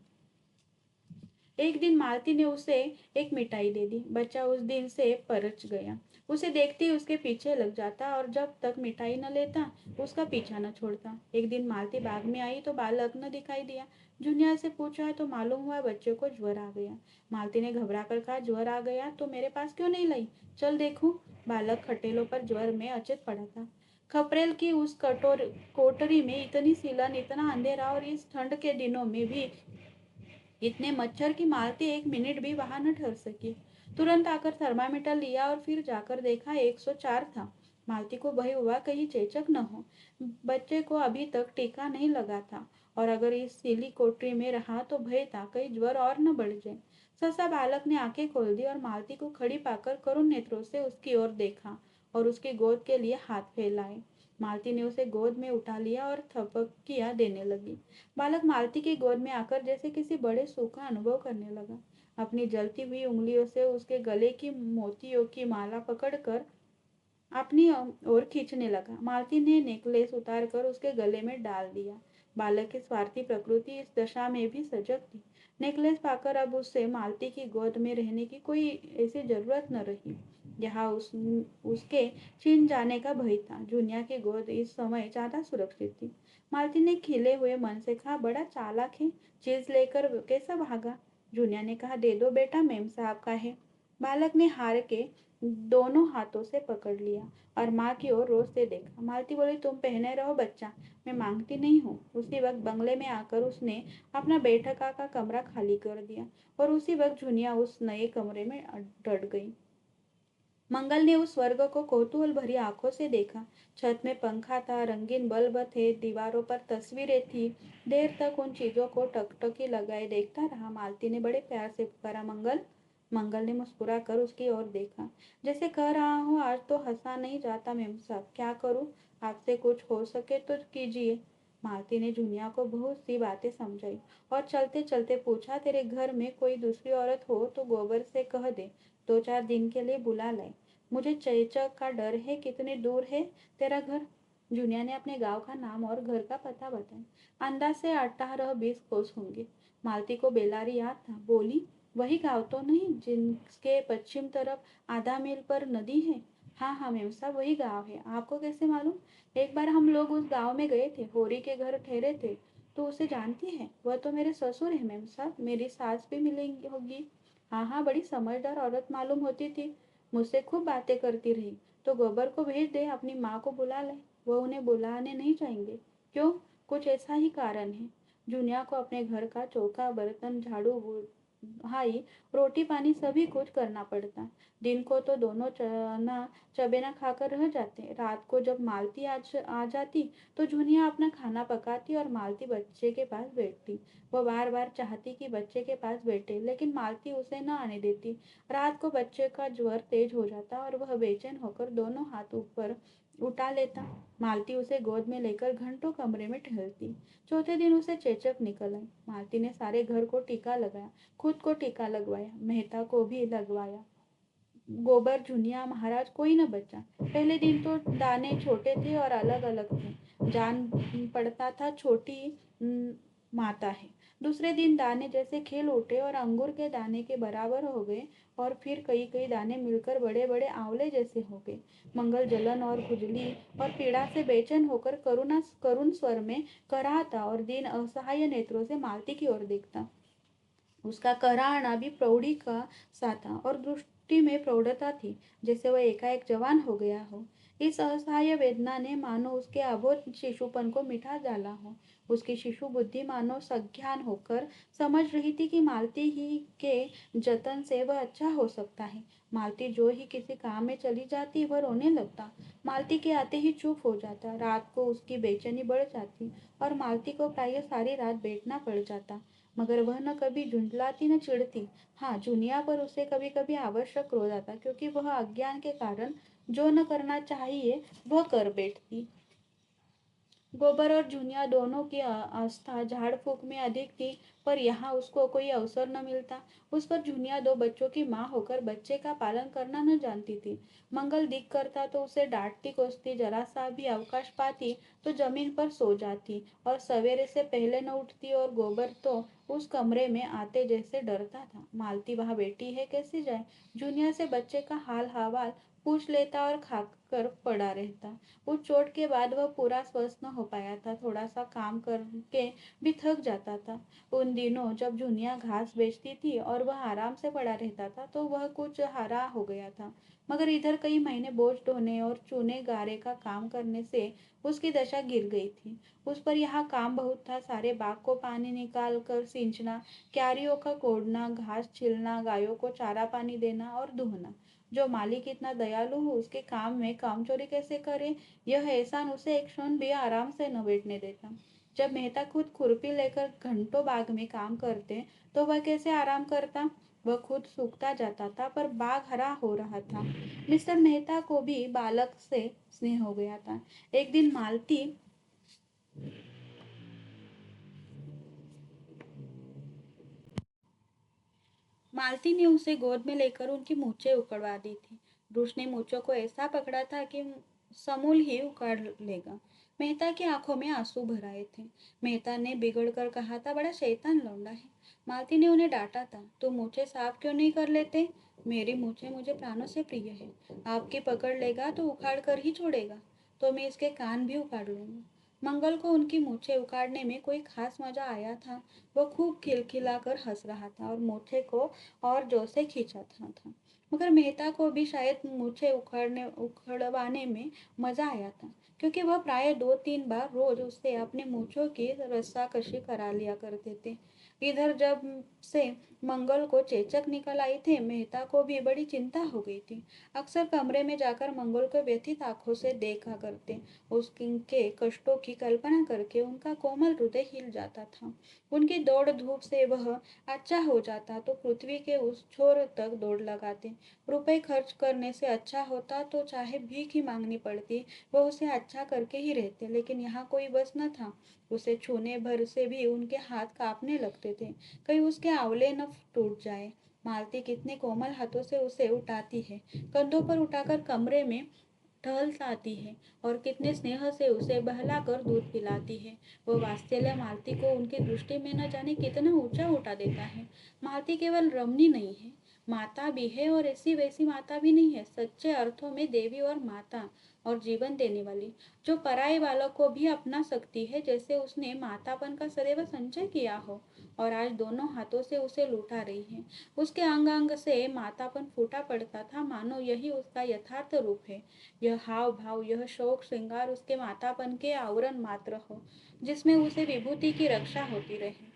एक दिन मालती ने उसे एक मिठाई दे दी। बच्चा उस दिन से परच गया। उसे देखते ही उसके पीछे लग जाता और जब तक मिठाई न लेता उसका पीछा न छोड़ता। एक दिन मालती बाग में आई तो बालक न दिखाई दिया। जुनिया से पूछा तो मालूम हुआ बच्चे को ज्वर आ गया। मालती ने घबरा कर कहा, ज्वर आ गया तो मेरे पास क्यों नहीं लाई? चल देखूं। बालक खटेलों पर ज्वर में अचेत पड़ा था। खपरेल की उस कोठरी में इतनी सीलन, इतना अंधेरा और इस ठंड के दिनों में भी इतने मच्छर की मालती एक मिनट भी वहां न ठहर सकी। तुरंत आकर थर्मामीटर लिया और फिर जाकर देखा 104 था। मालती को भय हुआ कहीं चेचक न हो। बच्चे को अभी तक टीका नहीं लगा था और अगर इस सीली कोठरी में रहा तो भय था कहीं ज्वर और न बढ़ जाए। सहसा बालक ने आंखें खोल दी और मालती को खड़ी पाकर करुण नेत्रों से उसकी ओर देखा और उसकी गोद के लिए हाथ फैलाए। मालती ने उसे गोद में उठा लिया और थपकियां देने लगी। बालक मालती की गोद में आकर जैसे किसी बड़े सुख का अनुभव करने लगा। अपनी जलती हुई उंगलियों से उसके गले की मोतियों की माला पकड़कर अपनी ओर खींचने लगा। मालती ने नेकलेस उतार कर उसके गले में डाल दिया। बालक की स्वार्थी प्रकृति इस दशा में भी सजग थी। नेकलेस पाकर अब उससे मालती की गोद में रहने की कोई ऐसी जरूरत न रही। यहाँ उसके छिन जाने का भय था। जुनिया की गोद इस समय ज्यादा सुरक्षित थी। मालती ने खिले हुए मन से कहा, बड़ा चालाक है, चीज लेकर कैसा भागा। जुनिया ने कहा, दे दो बेटा, मेम साहब का है। बालक ने हार के दोनों हाथों से पकड़ लिया और माँ की ओर रोज से देखा। मालती बोली, तुम पहने रहो बच्चा, मैं मांगती नहीं हूँ। उसी वक्त बंगले में आकर उसने अपना बैठक का कमरा खाली कर दिया और उसी वक्त जुनिया उस नए कमरे में डट गई। मंगल ने उस स्वर्ग को कौतूहल भरी आंखों से देखा। छत में पंखा था, रंगीन बल्ब थे, दीवारों पर तस्वीरें थी। देर तक उन चीजों को टकटकी लगाए देखता रहा। मालती ने बड़े प्यार से पुकारा, मंगल। मंगल ने मुस्कुरा कर उसकी ओर देखा, जैसे कह रहा हूँ, आज तो हंसा नहीं जाता मेम साहब, क्या करूँ, आपसे कुछ हो सके तो कीजिए। मालती ने जुनिया को बहुत सी बातें समझाई और चलते चलते पूछा, तेरे घर में कोई दूसरी औरत हो तो गोबर से कह दे, 2-4 दिन के लिए बुला लाए। मुझे चेचक का डर है। कितने दूर है तेरा घर। जुनिया ने अपने गांव का नाम और घर का पता बताया। अंदाज से 18-20 कोस होंगे। मालती को बेलारी याद था। बोली, वही गांव तो नहीं जिसके पश्चिम तरफ आधा मील पर नदी है। हाँ हाँ मेम साहब, वही गांव है। आपको कैसे मालूम। एक बार हम लोग उस गांव में गए थे, होरी के घर ठहरे थे। तो उसे जानती है। वह तो मेरे ससुर है मेम साहब। मेरी सास भी मिलेंगी होगी। हाँ हाँ, बड़ी समझदार औरत मालूम होती थी। मुझसे खूब बातें करती रही। तो गोबर को भेज दे, अपनी माँ को बुला ले। वह उन्हें बुलाने नहीं जाएंगे। क्यों। कुछ ऐसा ही कारण है। जुनिया को अपने घर का चौका बर्तन झाड़ू भाई रोटी पानी सभी कुछ करना पड़ता। दिन को तो दोनों चना चबेना खाकर रह जाते। रात को जब मालती आ जाती तो जुनिया अपना खाना पकाती और मालती बच्चे के पास बैठती। वो बार बार चाहती कि बच्चे के पास बैठे, लेकिन मालती उसे न आने देती। रात को बच्चे का ज्वर तेज हो जाता और वह बेचैन होकर दोनों हाथ ऊपर उठा लेता। मालती उसे गोद में लेकर घंटों कमरे में टहलती। चौथे दिन उसे चेचक निकल आई। मालती ने सारे घर को टीका लगाया, खुद को टीका लगवाया, मेहता को भी लगवाया। गोबर, जुनिया, महाराज, कोई न बचा। पहले दिन तो दाने छोटे थे और अलग अलग थे। जान पड़ता था छोटी माता है। दूसरे दिन दाने जैसे खिल उठे और अंगूर के दाने के बराबर हो गए और फिर कई कई दाने मिलकर बड़े बड़े आंवले जैसे हो गए। मंगल जलन और खुजली और पीड़ा से बेचैन होकर करुण स्वर में कराहता और दीन असहाय नेत्रों से मालती की ओर देखता। उसका कराहना भी प्रौढ़ी का सा था और दृष्टि में प्रौढ़ता थी, जैसे वह एकाएक जवान हो गया हो। इस असहाय वेदना ने मानो उसके अबोध शिशुपन को मिटा डाला हो। उसकी शिशु बुद्धि मानो सज्ञान होकर समझ रही थी कि मालती ही के जतन से वह अच्छा हो सकता है। मालती जो ही किसी काम में चली जाती वह रोने लगता। मालती के आते ही चुप हो जाता। रात को उसकी बेचैनी बढ़ जाती और मालती को प्रायः सारी रात बैठना पड़ जाता। मगर वह न कभी झुंझलाती न चिढ़ती। हाँ, जुनिया पर उसे कभी कभी आवश्यक क्रोध आता, क्योंकि वह अज्ञान के कारण जो न करना चाहिए वह कर बैठती। गोबर और जुनिया दोनों की आस्था झाड़ फूक में अधिक थी, पर यहाँ उसको कोई अवसर न मिलता। उस पर जुनिया 2 बच्चों की माँ होकर बच्चे का पालन करना न जानती थी। मंगल दिख करता तो उसे डांटती कोसती, जरा सा भी अवकाश पाती तो जमीन पर सो जाती और सवेरे से पहले न उठती। और गोबर तो उस कमरे में आते जैसे डरता था। मालती वहां बैठी है, कैसे जाए। जुनिया से बच्चे का हाल हवाल पूछ लेता और खाकर पड़ा रहता। उस चोट के बाद वह पूरा स्वस्थ न हो पाया था। थोड़ा सा काम करके भी थक जाता था। उन दिनों जब जुनिया घास बेचती थी और वह आराम से पड़ा रहता था तो वह कुछ हरा हो गया था। मगर इधर कई महीने बोझ ढोने और चूने गारे का काम करने से उसकी दशा गिर गई थी। उस पर यहाँ काम बहुत था। सारे बाग को पानी निकाल कर सींचना, क्यारियों का कोड़ना, घास छिलना, गायों को चारा पानी देना और दूहना। जो मालिक इतना दयालु हो उसके काम में कामचोरी कैसे करे, यह एहसान उसे एक क्षण भी आराम से न बैठने देता। जब मेहता खुद खुरपी लेकर घंटों बाग में काम करते तो वह कैसे आराम करता। वह खुद सूखता जाता था पर बाग हरा हो रहा था। मिस्टर मेहता को भी बालक से स्नेह हो गया था। एक दिन मालती ने उसे गोद में लेकर उनकी मूछें उकड़वा दी थी। ब्रूस ने मूछों को ऐसा पकड़ा था कि समूल ही उखाड़ लेगा। मेहता की आंखों में आंसू भर आए थे। मेहता ने बिगड़ कर कहा था, बड़ा शैतान लौंडा है। मालती ने उन्हें डांटा था, तुम मूछें साफ क्यों नहीं कर लेते। मेरी मूछें मुझे प्राणों से प्रिय है। आपकी पकड़ लेगा तो उखाड़ कर ही छोड़ेगा। तो मैं इसके कान भी उखाड़ लूंगा। मंगल को उनकी मूछें उखाड़ने में कोई खास मजा आया था। वो खूब खिलखिलाकर हंस रहा था और मूछे को और जोर से खींचा था। मगर मेहता को भी शायद मूछें उखड़वाने में मजा आया था, क्योंकि वह प्राय 2-3 बार रोज उससे अपने मूछों की रस्साकशी करा लिया करते थे। इधर जब से मंगल को चेचक निकल आई थी, मेहता को भी बड़ी चिंता हो गई थी। अक्सर कमरे में जाकर मंगल को व्यथित आंखों से देखा करते। उसके कष्टों की कल्पना करके उनका कोमल हृदय हिल जाता था। उनकी दौड़ धूप से वह अच्छा हो जाता तो पृथ्वी के उस छोर तक दौड़ लगाते। रुपए खर्च करने से अच्छा होता तो चाहे भीख ही मांगनी पड़ती, वह उसे अच्छा करके ही रहते। लेकिन यहाँ कोई बस न था। उसे छूने भर से भी उनके हाथ कांपने लगते थे, कहीं उसके आंवले न टूट जाए। मालती कितने कोमल हाथों से उसे उठाती है, कंधों पर उठाकर कमरे में टहलताती है और कितने स्नेह से उसे बहलाकर दूध पिलाती है। वो वात्सल्य मालती को उनकी दृष्टि में न जाने कितना ऊंचा उठा देता है। मालती केवल रमणी नहीं है, माता भी है, और ऐसी वैसी माता भी नहीं है, सच्चे अर्थों में देवी और माता और जीवन देने वाली, जो पराये बालक को भी अपना सकती है जैसे उसने मातापन का सदैव संचय किया हो, और आज दोनों हाथों से उसे लुटा रही है। उसके अंग अंग से मातापन फूटा पड़ता था, मानो यही उसका यथार्थ रूप है। यह हाव भाव, यह शौक श्रृंगार उसके मातापन के आवरण मात्र हो, जिसमें उसे विभूति की रक्षा होती रहे।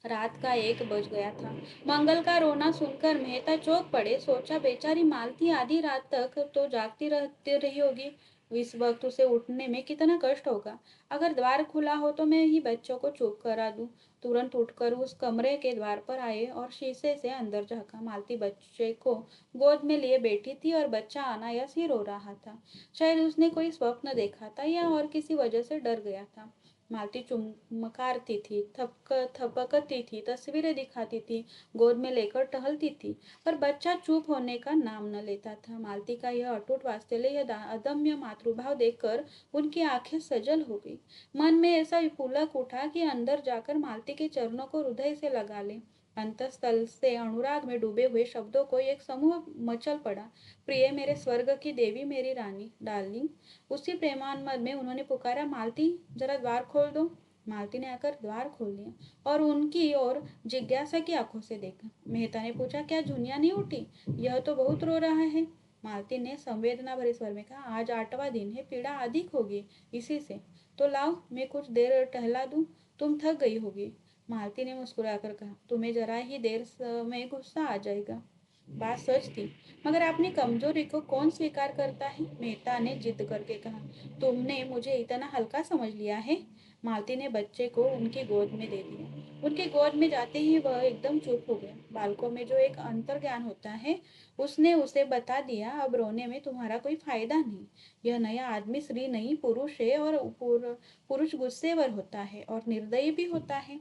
रात का 1 बज गया था। मंगल का रोना सुनकर मेहता चौंक पड़े। सोचा, बेचारी मालती आधी रात तक तो जागती रहती रही होगी। इस वक्त उसे उठने में कितना कष्ट होगा। अगर द्वार खुला हो तो मैं ही बच्चों को चुप करा दूं। तुरंत उठकर उस कमरे के द्वार पर आए और शीशे से अंदर झांका। मालती बच्चे को गोद में लिए बैठी थी और बच्चा अनायास ही रो रहा था। शायद उसने कोई स्वप्न देखा था या और किसी वजह से डर गया था। मालती चुमकारती थी, थपकती थी, तस्वीरें दिखाती थी, गोद में लेकर टहलती थी, पर बच्चा चुप होने का नाम न लेता था। मालती का यह अटूट वात्सल्य, यह अदम्य मातृभाव देखकर उनकी आंखें सजल हो गई। मन में ऐसा पुलक उठा कि अंदर जाकर मालती के चरणों को हृदय से लगा ले। अंतस्थल से अनुराग में डूबे हुए शब्दों को एक समूह मचल पड़ा। प्रिय मेरे स्वर्ग की देवी, मेरी रानी, डार्लिंग। उसी प्रेमानंद में उन्होंने पुकारा, मालती, जरा द्वार खोल दो। मालती ने आकर द्वार खोल दिया और उनकी ओर जिज्ञासा की आंखों से देखा। मेहता ने पूछा, क्या जुनिया नहीं उठी? यह तो बहुत रो रहा है। मालती ने संवेदना भरे स्वर में कहा, आज 8वां दिन है, पीड़ा अधिक होगी इसी से। तो लाओ, मैं कुछ देर टहला दूं, तुम थक गई होगी। मालती ने मुस्कुराकर कहा, तुम्हें जरा ही देर में गुस्सा आ जाएगा। बात सच थी, मगर अपनी कमजोरी को कौन स्वीकार करता है। मेहता ने जिद करके कहा, तुमने मुझे इतना हल्का समझ लिया है। मालती ने बच्चे को उनकी गोद में दे दिया। उनकी गोद में जाते ही वह एकदम चुप हो गया। बालकों में जो एक अंतर्ज्ञान होता है, उसने उसे बता दिया, अब रोने में तुम्हारा कोई फायदा नहीं। यह नया आदमी स्त्री नहीं पुरुष है, और पुरुष गुस्सेवर होता है और निर्दयी भी होता है,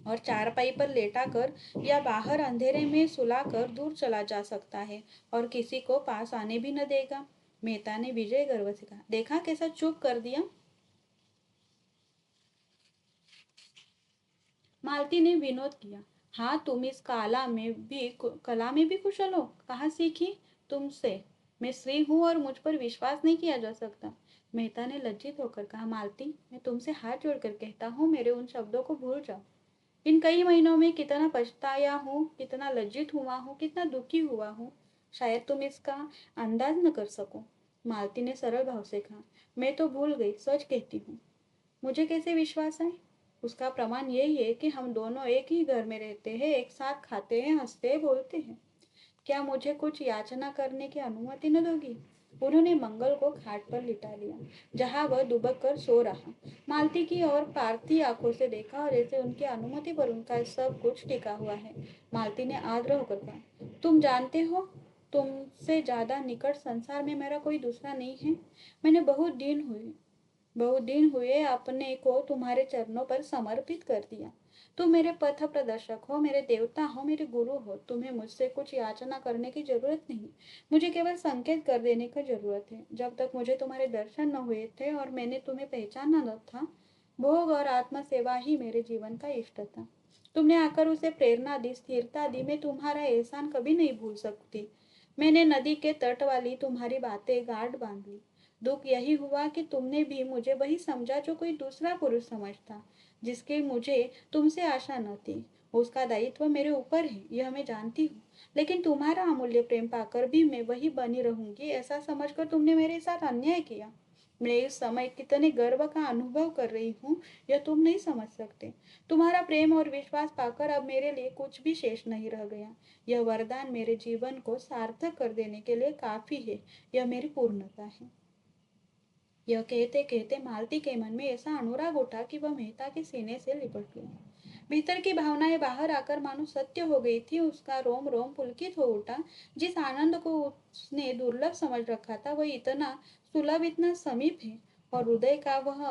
और चारपाई पर लेटा कर या बाहर अंधेरे में सुलाकर दूर चला जा सकता है और किसी को पास आने भी न देगा। मेहता ने विजय गर्व से कहा, देखा कैसा चुप कर दिया। मालती ने विनोद किया, हाँ, तुम इस कला में भी कुशल हो। कहाँ सीखी? तुमसे। मैं स्त्री हूँ और मुझ पर विश्वास नहीं किया जा सकता। मेहता ने लज्जित होकर कहा, मालती, मैं तुमसे हाथ जोड़कर कहता हूँ, मेरे उन शब्दों को भूल जाओ। इन कई महीनों में कितना पछताया हूँ, कितना लज्जित हुआ हूँ, कितना दुखी हुआ हूँ, शायद तुम इसका अंदाज न कर सको। मालती ने सरल भाव से कहा, मैं तो भूल गई, सच कहती हूँ। मुझे कैसे विश्वास आए? उसका प्रमाण यही है कि हम दोनों एक ही घर में रहते हैं, एक साथ खाते हैं, हंसते हैं, बोलते हैं। क्या मुझे कुछ याचना करने की अनुमति न दोगी? उन्होंने मंगल को खाट पर लिटा लिया, जहां वह दुबक कर सो रहा। मालती की ओर पार्थी आंखों से देखा और जैसे उनकी अनुमति पर उनका सब कुछ टिका हुआ है। मालती ने आग्रह होकर कहा, तुम जानते हो, तुमसे ज्यादा निकट संसार में मेरा कोई दूसरा नहीं है। मैंने बहुत दिन हुए अपने को तुम्हारे चरणों पर समर्पित कर दिया। तुम मेरे पथ प्रदर्शक हो, मेरे देवता हो, मेरे गुरु हो। तुम्हें मुझसे कुछ याचना करने की जरूरत नहीं, मुझे केवल संकेत कर देने की जरूरत है। जब तक मुझे तुम्हारे दर्शन न हुए थे और मैंने तुम्हें पहचाना न था, भोग और आत्म सेवा ही मेरे जीवन का इष्ट था। तुमने आकर उसे प्रेरणा दी, स्थिरता दी। मैं तुम्हारा एहसान कभी नहीं भूल सकती। मैंने नदी के तट वाली तुम्हारी बातें गांठ बांध ली। दुख यही हुआ कि तुमने भी मुझे वही समझा जो कोई दूसरा पुरुष समझता, जिसकी मुझे तुमसे आशा न थी। उसका दायित्व मेरे ऊपर है, यह मैं जानती हूँ। लेकिन तुम्हारा अमूल्य प्रेम पाकर भी मैं वही बनी रहूंगी, ऐसा समझकर तुमने मेरे साथ अन्याय किया। मैं इस समय कितने गर्व का अनुभव कर रही हूँ, यह तुम नहीं समझ सकते। तुम्हारा प्रेम और विश्वास पाकर अब मेरे लिए कुछ भी शेष नहीं रह गया। यह वरदान मेरे जीवन को सार्थक कर देने के लिए काफी है। यह मेरी पूर्णता है। यह कहते कहते मालती के मन में ऐसा अनुराग उठा कि वह मेहता के सीने से लिपट गई। भीतर की भावनाएं बाहर आकर मानो सत्य हो गई थी। उसका रोम रोम पुलकित हो उठा। जिस आनंद को उसने दुर्लभ समझ रखा था, वह इतना सुलभ, इतना समीप है। और हृदय का वह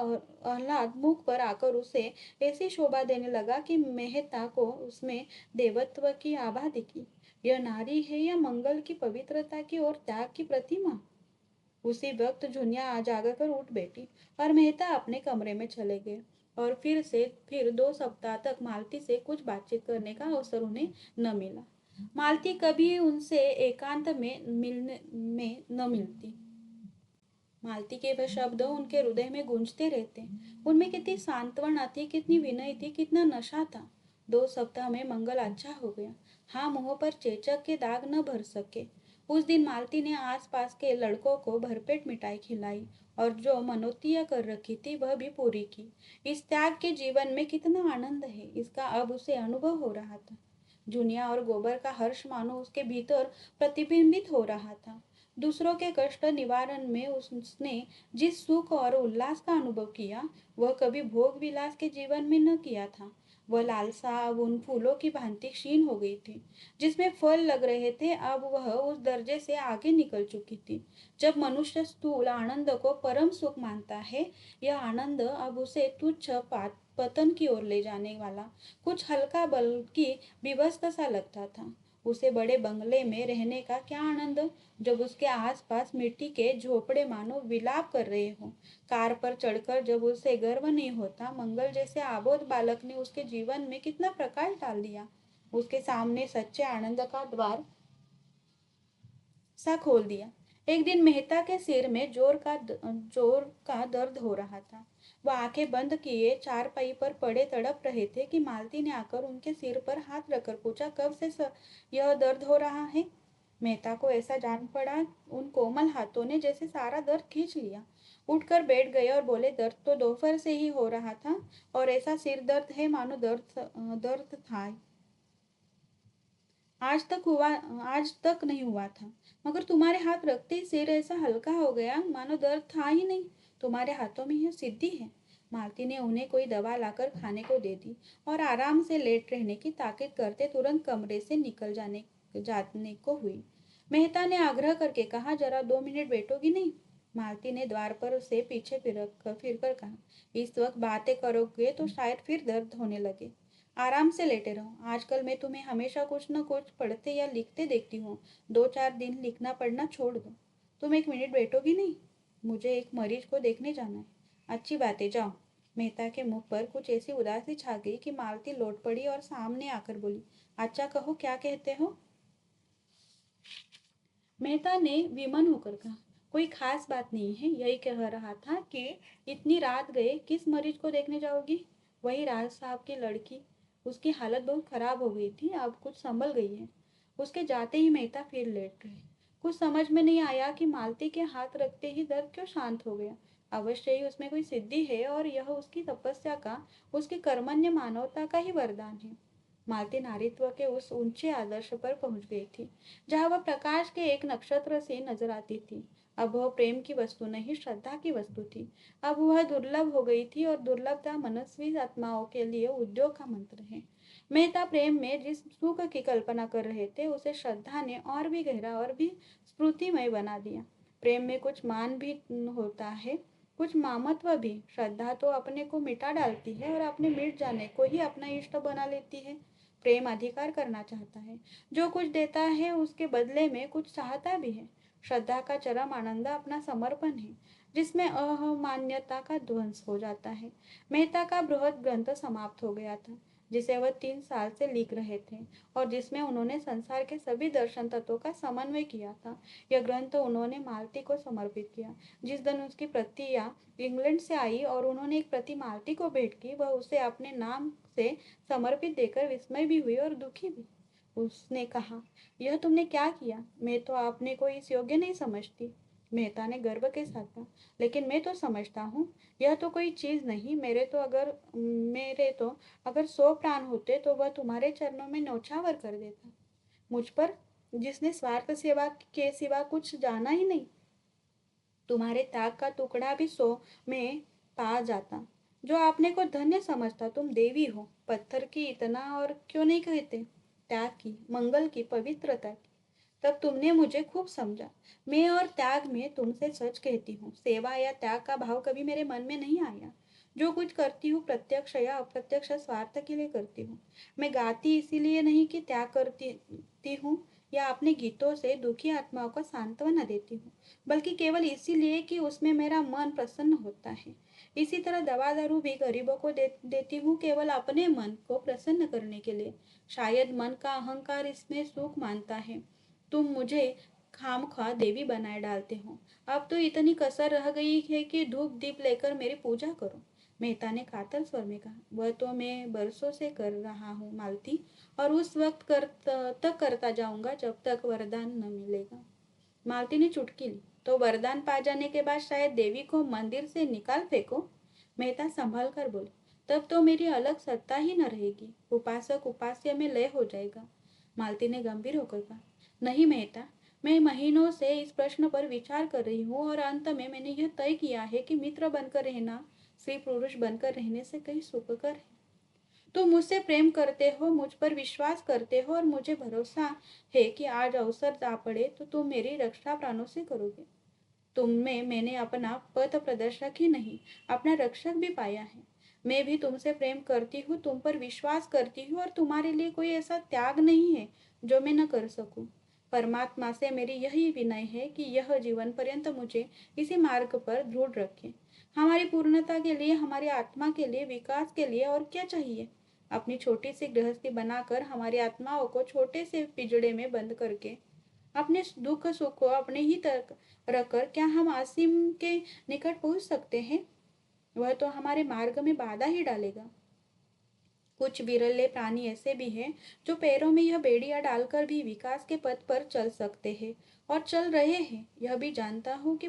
आह्लाद मुख पर आकर उसे ऐसी शोभा देने लगा कि मेहता को उसमें देवत्व की आभा दिखी। यह नारी है या मंगल की पवित्रता की और त्याग की प्रतिमा। उसी वक्त झुनिया आ जाकर कर उठ बैठी और मेहता अपने कमरे में चले गए। और फिर 2 सप्ताह तक मालती से कुछ बातचीत करने का अवसर उन्हें न मिला। मालती कभी उनसे एकांत में मिलने में न मिलती। मालती के वह शब्द उनके हृदय में गूंजते रहते। उनमें कितनी सांत्वना थी, कितनी विनय थी, कितना नशा था। 2 सप्ताह में मंगल अच्छा हो गया। हाँ, मुंह पर चेचक के दाग न भर सके। उस दिन मालती ने आसपास के लड़कों को भरपेट मिठाई खिलाई और जो मनोतियां कर रखी थी वह भी पूरी की। इस त्याग के जीवन में कितना आनंद है, इसका अब उसे अनुभव हो रहा था। जुनिया और गोबर का हर्ष मानो उसके भीतर प्रतिबिंबित हो रहा था। दूसरों के कष्ट निवारण में उसने जिस सुख और उल्लास का अनुभव किया, वह कभी भोग विलास के जीवन में न किया था। वह लालसा अब उन फूलों की भांति क्षीण हो गई थी, जिसमें फल लग रहे थे। अब वह उस दर्जे से आगे निकल चुकी थी। जब मनुष्य स्थूल आनंद को परम सुख मानता है, यह आनंद अब उसे तुच्छ पतन की ओर ले जाने वाला, कुछ हल्का बल्कि विवश सा लगता था। उसे बड़े बंगले में रहने का क्या आनंद, जब उसके आसपास मिट्टी के झोपड़े मानो विलाप कर रहे हो। कार पर चढ़कर जब उसे गर्व नहीं होता। मंगल जैसे आबोध बालक ने उसके जीवन में कितना प्रकाश डाल दिया। उसके सामने सच्चे आनंद का द्वार सा खोल दिया। एक दिन मेहता के सिर में जोर का दर्द हो रहा था। वह आंखें बंद किए चारपाई पर पड़े तड़प रहे थे कि मालती ने आकर उनके सिर पर हाथ रखकर पूछा, कब से यह दर्द हो रहा है। मेहता को ऐसा जान पड़ा, उन कोमल हाथों ने जैसे सारा दर्द खींच लिया। उठकर बैठ गए और बोले, दर्द तो दोपहर से ही हो रहा था और ऐसा सिर दर्द है मानो दर्द था, आज तक नहीं हुआ था। मगर तुम्हारे हाथ रखते ही सिर ऐसा हल्का हो गया मानो दर्द था ही नहीं। तुम्हारे हाथों में यह सिद्धि है। मालती ने उन्हें कोई दवा लाकर खाने को दे दी और आराम से लेट रहने की ताकीद करते तुरंत कमरे से निकल जाने को हुई। मेहता ने आग्रह करके कहा, जरा 2 मिनट बैठोगी नहीं। मालती ने द्वार पर उसे पीछे फिरकर कहा, इस वक्त बातें करोगे तो शायद फिर दर्द होने लगे। आराम से लेटे रहो। आजकल मैं तुम्हें हमेशा कुछ न कुछ पढ़ते या लिखते देखती हूँ। 2-4 दिन लिखना पढ़ना छोड़ दो। तुम 1 मिनट बैठोगी नहीं? मुझे एक मरीज को देखने जाना है। अच्छी बात है, जाओ। मेहता के मुख पर कुछ ऐसी उदासी छा गई कि मालती लौट पड़ी और सामने आकर बोली, अच्छा कहो, क्या कहते हो। मेहता ने विमन होकर कहा, कोई खास बात नहीं है, यही कह रहा था कि इतनी रात गए किस मरीज को देखने जाओगी। वही राज साहब की लड़की। उसकी हालत बहुत खराब हो गई थी, अब कुछ संभल गई है। उसके जाते ही मेहता फिर लेट गए। कुछ समझ में नहीं आया कि मालती के हाथ रखते ही दर्द क्यों शांत हो गया। अवश्य ही उसमें कोई सिद्धि है और यह उसकी तपस्या का, उसकी कर्मण्य मानवता का ही वरदान है। मालती नारीत्व के उस ऊंचे आदर्श पर पहुंच गई थी, जहां वह प्रकाश के एक नक्षत्र से नजर आती थी। अब वह प्रेम की वस्तु नहीं, श्रद्धा की वस्तु थी। अब वह दुर्लभ हो गई थी और दुर्लभता मनस्वी आत्माओं के लिए उद्योग का मंत्र है। मेहता प्रेम में जिस सुख की कल्पना कर रहे थे उसे श्रद्धा ने और भी गहरा और भी स्फूर्तिमय बना दिया। प्रेम में कुछ मान भी होता है, कुछ मामत्व भी। श्रद्धा तो अपने को मिटा डालती है और अपने मिट जाने को ही अपना इष्ट बना लेती है। प्रेम अधिकार करना चाहता है, जो कुछ देता है उसके बदले में कुछ चाहता भी है। श्रद्धा का चरम आनंद अपना समर्पण है, जिसमें अहमान्यता का ध्वंस हो जाता है। मेहता का बृहद ग्रंथ समाप्त हो गया था, जिसे वह 3 साल से लिख रहे थे और जिसमें उन्होंने संसार के सभी दर्शन तत्वों का समन्वय किया था। यह ग्रंथ उन्होंने मालती को समर्पित किया। जिस दिन उसकी प्रतियां इंग्लैंड से आई और उन्होंने एक प्रति मालती को भेंट की, वह उसे अपने नाम से समर्पित देखकर विस्मय भी हुई और दुखी भी। उसने कहा, यह तुमने क्या किया? मैं तो अपने को इस योग्य नहीं समझती। मेहता ने गर्व के साथ कहा, लेकिन मैं तो समझता हूँ। यह तो कोई चीज नहीं। मेरे तो अगर 100 प्राण होते तो वह तुम्हारे चरणों में न्यौछावर कर देता, मुझ पर, जिसने स्वार्थ सेवा के सिवा कुछ जाना ही नहीं। तुम्हारे त्याग का टुकड़ा भी 100 में पा जाता। जो आपने को धन्य समझता, तुम देवी हो। पत्थर की इतना और क्यों नहीं कहते? त्याग की, मंगल की, पवित्रता की। तब तुमने मुझे खूब समझा। मैं और त्याग में तुमसे सच कहती हूँ, सेवा या त्याग का भाव कभी मेरे मन में नहीं आया। जो कुछ करती हूँ प्रत्यक्ष या अप्रत्यक्ष स्वार्थ के लिए करती हूँ। मैं गाती इसीलिए नहीं कि त्याग करती हूँ या अपने गीतों से दुखी आत्माओं को सांत्वना देती हूँ, बल्कि केवल इसीलिए कि उसमें मेरा मन प्रसन्न होता है। इसी तरह दवा दारू भी गरीबों को देती हूँ, केवल अपने मन को प्रसन्न करने के लिए। शायद मन का अहंकार इसमें सुख मानता है। तुम मुझे खामखा देवी बनाए डालते हो। अब तो इतनी कसर रह गई है कि धूप दीप लेकर मेरी पूजा करो। मेहता ने कातर स्वर में कहा, वह तो मैं बरसों से कर रहा हूँ मालती, और उस वक्त तक करता जाऊंगा जब तक वरदान न मिलेगा। मालती ने चुटकी ली, तो वरदान पा जाने के बाद शायद देवी को मंदिर से निकाल फेंको। मेहता संभल कर बोले, तब तो मेरी अलग सत्ता ही न रहेगी। उपासक उपास्य में लय हो जाएगा। मालती ने गंभीर होकर कहा, नहीं मेहता, मैं महीनों से इस प्रश्न पर विचार कर रही हूँ और अंत में मैंने यह तय किया है कि मित्र बनकर रहना स्त्री पुरुष बनकर रहने से कहीं सुखकर है। तुम मुझसे प्रेम करते हो, मुझ पर विश्वास करते हो और मुझे भरोसा है कि आज अवसर आ पड़े तो तुम मेरी रक्षा प्राणों से करोगे। तुम में मैंने अपना पथ प्रदर्शक ही नहीं, अपना रक्षक भी पाया है। मैं भी तुमसे प्रेम करती हूँ, तुम पर विश्वास करती हूँ और तुम्हारे लिए कोई ऐसा त्याग नहीं है जो मैं न कर सकूं। परमात्मा से मेरी यही विनय है कि यह जीवन पर्यंत मुझे इसी मार्ग पर दृढ़ रखे। हमारी पूर्णता के लिए, हमारी आत्मा के लिए, विकास के लिए और क्या चाहिए? अपनी छोटी सी गृहस्थी बनाकर हमारी आत्माओं को छोटे से पिंजड़े में बंद करके अपने दुख सुख को अपने ही तक रखकर क्या हम असीम के निकट पहुंच सकते हैं? वह तो हमारे मार्ग में बाधा ही डालेगा। कुछ विरले प्राणी ऐसे भी हैं जो पैरों में यह बेड़ियां डालकर भी विकास के पथ पर चल सकते हैं और चल रहे हैं। यह भी जानती हूँ कि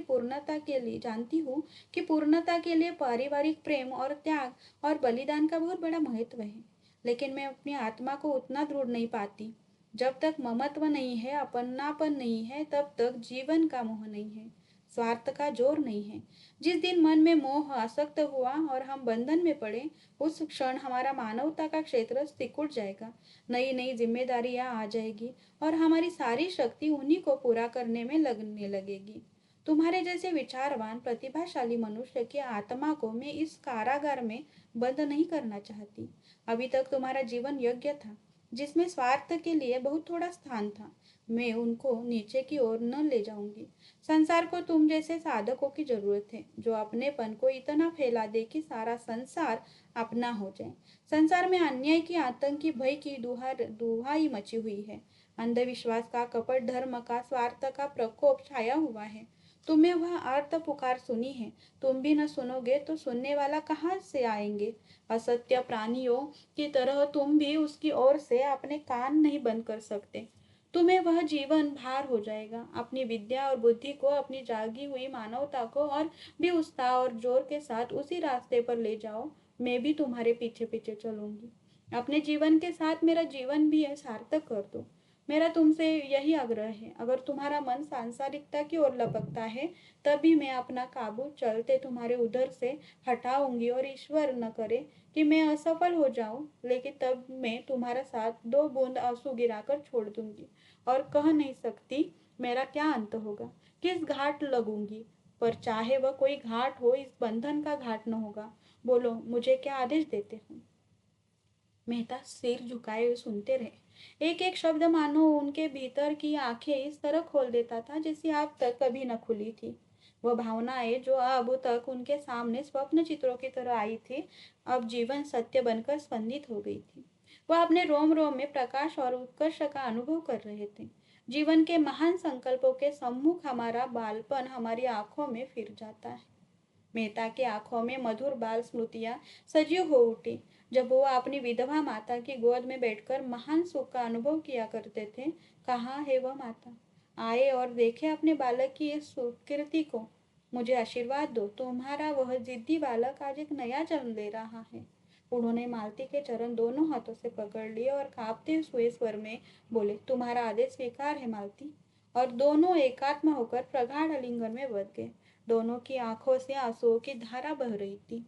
पूर्णता के लिए पारिवारिक प्रेम और त्याग और बलिदान का बहुत बड़ा महत्व है। लेकिन मैं अपनी आत्मा को उतना दृढ़ नहीं पाती। जब तक ममत्व नहीं है, अपनापन नहीं है, तब तक जीवन का मोह नहीं है, स्वार्थ का जोर नहीं है। जिस दिन मन में मोह आसक्त हुआ और हम बंधन में पड़े, उस क्षण हमारा मानवता का क्षेत्र सिकुड़ जाएगा। नई नई जिम्मेदारियां आ जाएगी और हमारी सारी शक्ति उन्हीं को पूरा करने में लगने लगेगी। तुम्हारे जैसे विचारवान प्रतिभाशाली मनुष्य की आत्मा को मैं इस कारागार में बंद नहीं करना चाहती। अभी तक तुम्हारा जीवन यज्ञ था, जिसमें स्वार्थ के लिए बहुत थोड़ा स्थान था। मैं उनको नीचे की ओर न ले जाऊंगी। संसार को तुम जैसे साधकों की जरूरत है, जो अपनेपन को इतना फैला दे कि सारा संसार अपना हो जाए। संसार में अन्याय की, आतंकी भय की दुहाई मची हुई है। अंधविश्वास का, कपट धर्म का, स्वार्थ का प्रकोप छाया हुआ है। तुम्हें वह आर्त पुकार सुनी है। तुम भी न सुनोगे तो सुनने वाला कहाँ से आएंगे? असत्य प्राणियों की तरह तुम भी उसकी ओर से अपने कान नहीं बंद कर सकते। तुम्हें वह जीवन भार हो जाएगा। अपनी विद्या और बुद्धि को, अपनी जागी हुई मानवता को और भी उत्साह और जोर के साथ उसी रास्ते पर ले जाओ। मैं भी तुम्हारे पीछे पीछे चलूंगी। अपने जीवन के साथ मेरा जीवन भी सार्थक कर दो। मेरा तुमसे यही आग्रह है, अगर तुम्हारा मन सांसारिकता की ओर लपकता है, तभी मैं अपना काबू चलते तुम्हारे उधर से हटाऊंगी, और ईश्वर न करे कि मैं असफल हो जाऊं, लेकिन तब मैं तुम्हारा साथ 2 बूंद आंसू गिराकर छोड़ दूंगी, और कह नहीं सकती मेरा क्या अंत होगा, किस घाट लगूंगी। पर चाहे वह कोई घाट हो, इस बंधन का घाट न होगा। बोलो, मुझे क्या आदेश देते हो। मेहता सिर झुकाए हुए सुनते रहे। एक एक शब्द मानो उनके भीतर की आंखें इस तरह खोल देता था जैसे आप तक कभी न खुली थी। वह भावनाएं जो अब तक उनके सामने स्वप्न चित्रों की तरह आई थी, अब जीवन सत्य बनकर स्पंदित हो गई थी। वह अपने रोम रोम में प्रकाश और उत्कर्ष का अनुभव कर रहे थे। जीवन के महान संकल्पों के सम्मुख हमारा बालपन हमारी आंखों में फिर जाता है। मेहता की आंखों में मधुर बाल स्मृतियां सजीव हो उठी, जब वो अपनी विधवा माता की गोद में बैठकर महान सुख का अनुभव किया करते थे। कहाँ है वह माता, आए और देखे अपने बालक की इस सुकृति को। मुझे आशीर्वाद दो, तुम्हारा वह जिद्दी बालक आज एक नया जन्म ले रहा है। उन्होंने मालती के चरण दोनों हाथों से पकड़ लिए और कांपते हुए स्वर में बोले, तुम्हारा आदेश स्वीकार है मालती। और दोनों एकात्म होकर प्रगाढ़ आलिंगन में बंध गए। दोनों की आंखों से आंसुओं की धारा बह रही थी।